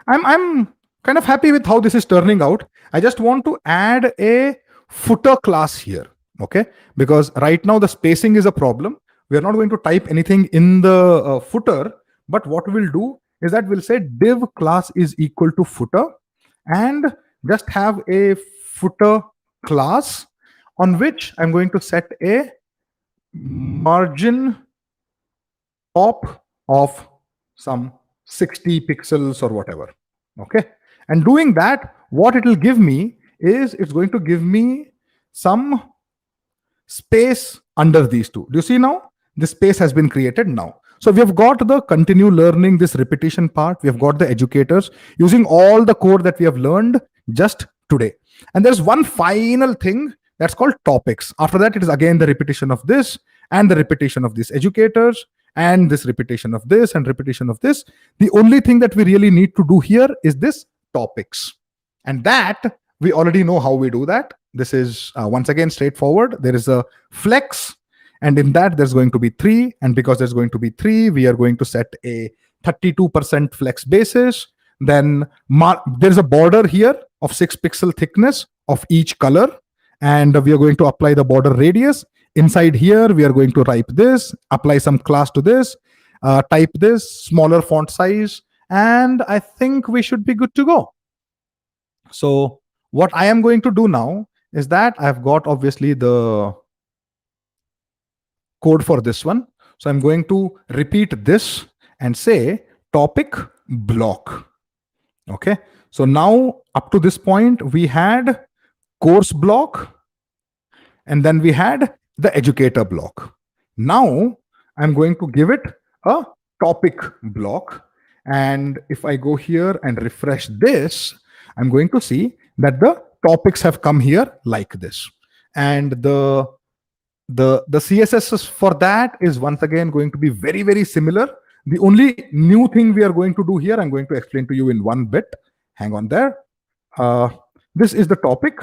I'm kind of happy with how this is turning out. I just want to add a footer class here, okay? Because right now the spacing is a problem. We are not going to type anything in the footer, but what we'll do is that we'll say div class is equal to footer, and just have a footer class on which I'm going to set a margin top of some 60 pixels or whatever. Okay. And doing that, what it will give me is it's going to give me some space under these two. Do you see now? This space has been created now. So we have got the continue learning, this repetition part. We have got the educators using all the code that we have learned just today. And there's one final thing that's called topics. After that, it is again the repetition of this and the repetition of these educators and this repetition of this and repetition of this. The only thing that we really need to do here is this topics. And that we already know how we do that. This is once again straightforward. There is a flex, and in that there's going to be 3. And because there's going to be 3, we are going to set a 32% flex basis. Then there's a border here of 6 pixel thickness of each color. And we are going to apply the border radius. Inside here, we are going to type this, apply some class to this, type this, smaller font size, and I think we should be good to go. So what I am going to do now is that I've got obviously the code for this one. So I'm going to repeat this and say topic block. Okay. So now up to this point, we had course block, and then we had the educator block. Now I'm going to give it a topic block. And if I go here and refresh this, I'm going to see that the topics have come here like this. And the CSS for that is once again going to be very, very similar. The only new thing we are going to do here, I'm going to explain to you in one bit. Hang on there. This is the topic.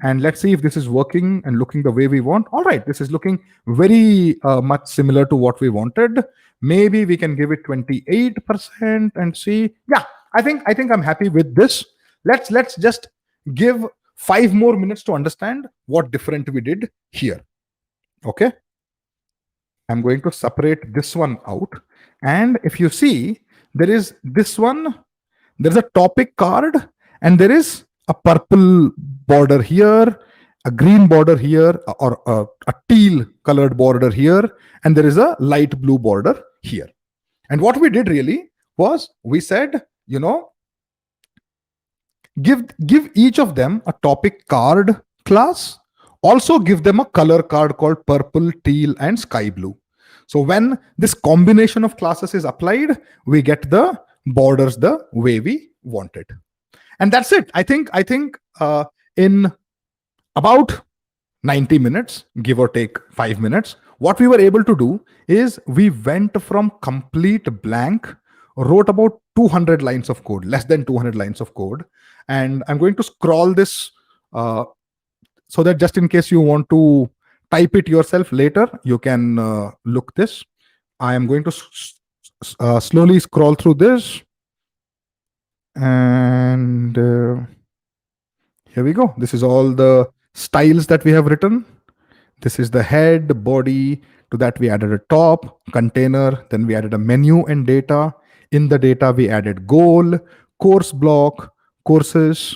And let's see if this is working and looking the way we want. All right, this is looking very much similar to what we wanted. Maybe we can give it 28% and see. Yeah, I think I'm happy with this. Let's just give 5 more minutes to understand what different we did here. Okay. I'm going to separate this one out. And if you see, there is this one, there's a topic card, and there is a purple border here, a green border here, or a teal colored border here, and there is a light blue border here. And what we did really was we said, Give each of them a topic card class. Also give them a color card called purple, teal, and sky blue. So when this combination of classes is applied, we get the borders the way we want it. And that's it. I think in about 90 minutes, give or take 5 minutes, what we were able to do is we went from complete blank, wrote about 200 lines of code, less than 200 lines of code. And I'm going to scroll this uh, so that just in case you want to type it yourself later, you can look this. I am going to slowly scroll through this. And here we go. This is all the styles that we have written. This is the head, body. To that, we added a top, container. Then we added a menu and data. In the data, we added goal, course block, courses.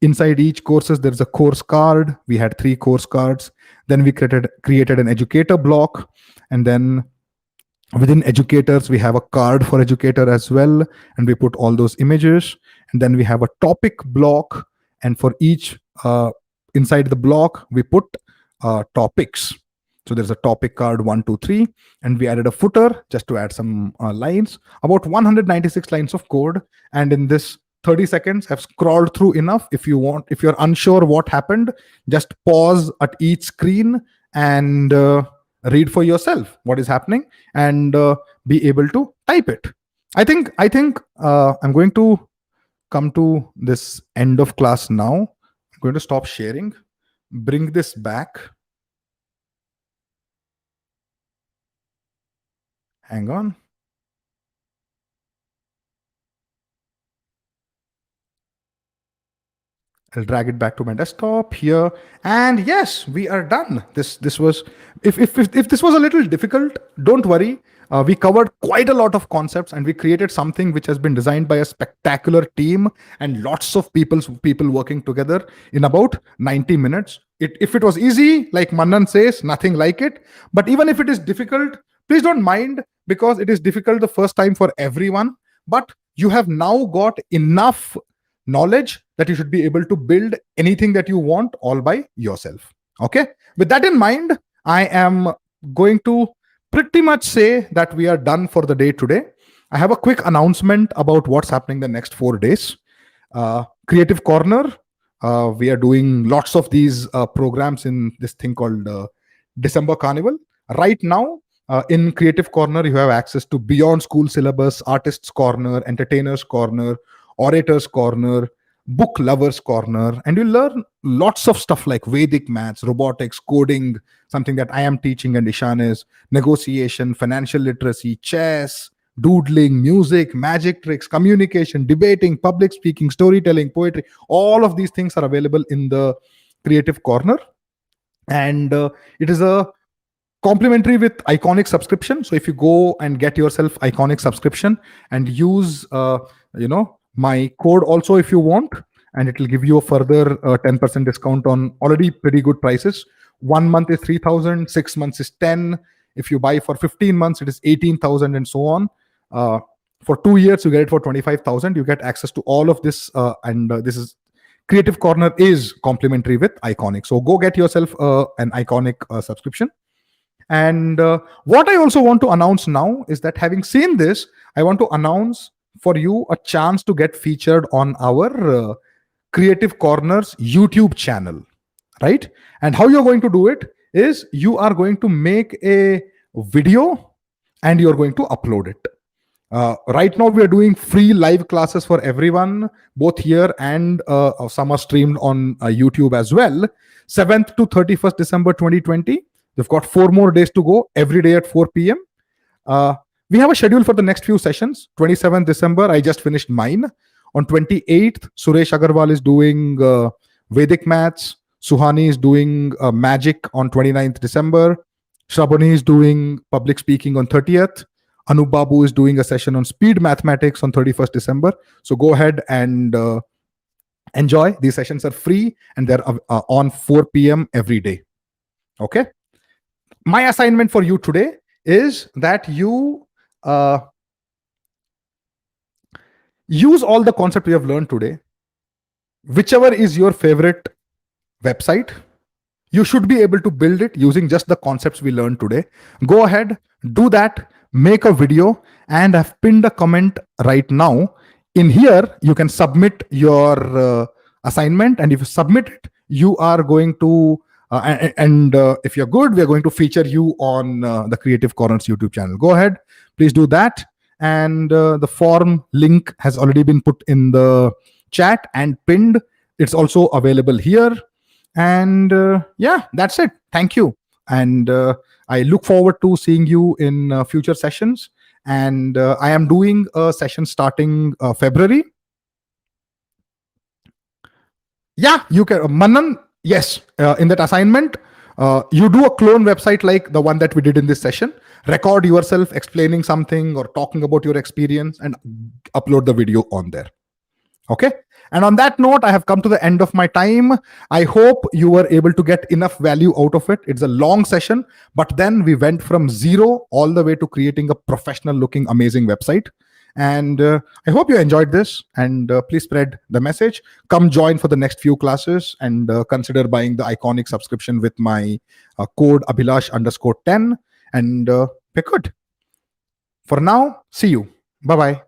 Inside each courses, there's a course card. We had 3 course cards. Then we created an educator block. And then within educators, we have a card for educator as well. And we put all those images. And then we have a topic block. And for each inside the block, we put topics. So there's a topic card 1, 2, 3, and we added a footer just to add some lines, about 196 lines of code. And in this 30 seconds, I've scrolled through enough. If you're unsure what happened, just pause at each screen and read for yourself what is happening and be able to type it. I think I'm going to come to this end of class now. I'm going to stop sharing, bring this back. Hang on. I'll drag it back to my desktop here. And yes, we are done. This was, if this was a little difficult, don't worry. We covered quite a lot of concepts and we created something which has been designed by a spectacular team and lots of people working together in about 90 minutes. If it was easy, like Mannan says, nothing like it. But even if it is difficult, please don't mind, because it is difficult the first time for everyone. But you have now got enough knowledge that you should be able to build anything that you want all by yourself. Okay. With that in mind, I am going to pretty much say that we are done for the day today. I have a quick announcement about what's happening the next 4 days. Creative Corner. We are doing lots of these programs in this thing called December Carnival. Right now, in Creative Corner, you have access to beyond school syllabus, Artists Corner, Entertainers Corner, Orators Corner, Book Lovers Corner, and you learn lots of stuff like Vedic maths, robotics, coding, something that I am teaching and Ishan is, negotiation, financial literacy, chess, doodling, music, magic tricks, communication, debating, public speaking, storytelling, poetry. All of these things are available in the Creative Corner. And it is a complimentary with Iconic subscription. So if you go and get yourself Iconic subscription and use my code also if you want, and it will give you a further 10% discount on already pretty good prices. 1 month is 3,000, 6 months is 10. If you buy for 15 months, it is 18,000 and so on. For 2 years, you get it for 25,000. You get access to all of this, and this is Creative Corner is complimentary with Iconic. So go get yourself an Iconic subscription. And what I also want to announce now is that having seen this, I want to announce for you a chance to get featured on our Creative Corner's YouTube channel, right? And how you're going to do it is you are going to make a video and you're going to upload it. Right now, we are doing free live classes for everyone, both here and some are streamed on YouTube as well. 7th to 31st December 2020. We've got 4 more days to go, every day at 4 p.m. We have a schedule for the next few sessions. 27th December, I just finished mine. On 28th, Suresh Agarwal is doing Vedic maths. Suhani is doing magic on 29th December. Shrabani is doing public speaking on 30th. Anup Babu is doing a session on speed mathematics on 31st December. So go ahead and enjoy. These sessions are free and they're on 4 p.m. every day. Okay. My assignment for you today is that you use all the concepts we have learned today whichever is your favorite website, you should be able to build it using just the concepts we learned today. Go ahead, do that, make a video, and I've pinned a comment right now. In here, you can submit your assignment, and if you submit it, you are going to if you're good, we are going to feature you on the Creative Corners YouTube channel. Go ahead, please do that. And the form link has already been put in the chat and pinned. It's also available here. And yeah, that's it. Thank you. And I look forward to seeing you in future sessions. And I am doing a session starting February. Yeah, you can, Manan. Yes, in that assignment, you do a clone website like the one that we did in this session. Record yourself explaining something or talking about your experience and upload the video on there. Okay. And on that note, I have come to the end of my time. I hope you were able to get enough value out of it. It's a long session, but then we went from zero all the way to creating a professional looking, amazing website. And I hope you enjoyed this, and please spread the message. Come join for the next few classes, and consider buying the iconic subscription with my code Abhilash_10, and pick good. For now, see you. Bye-bye.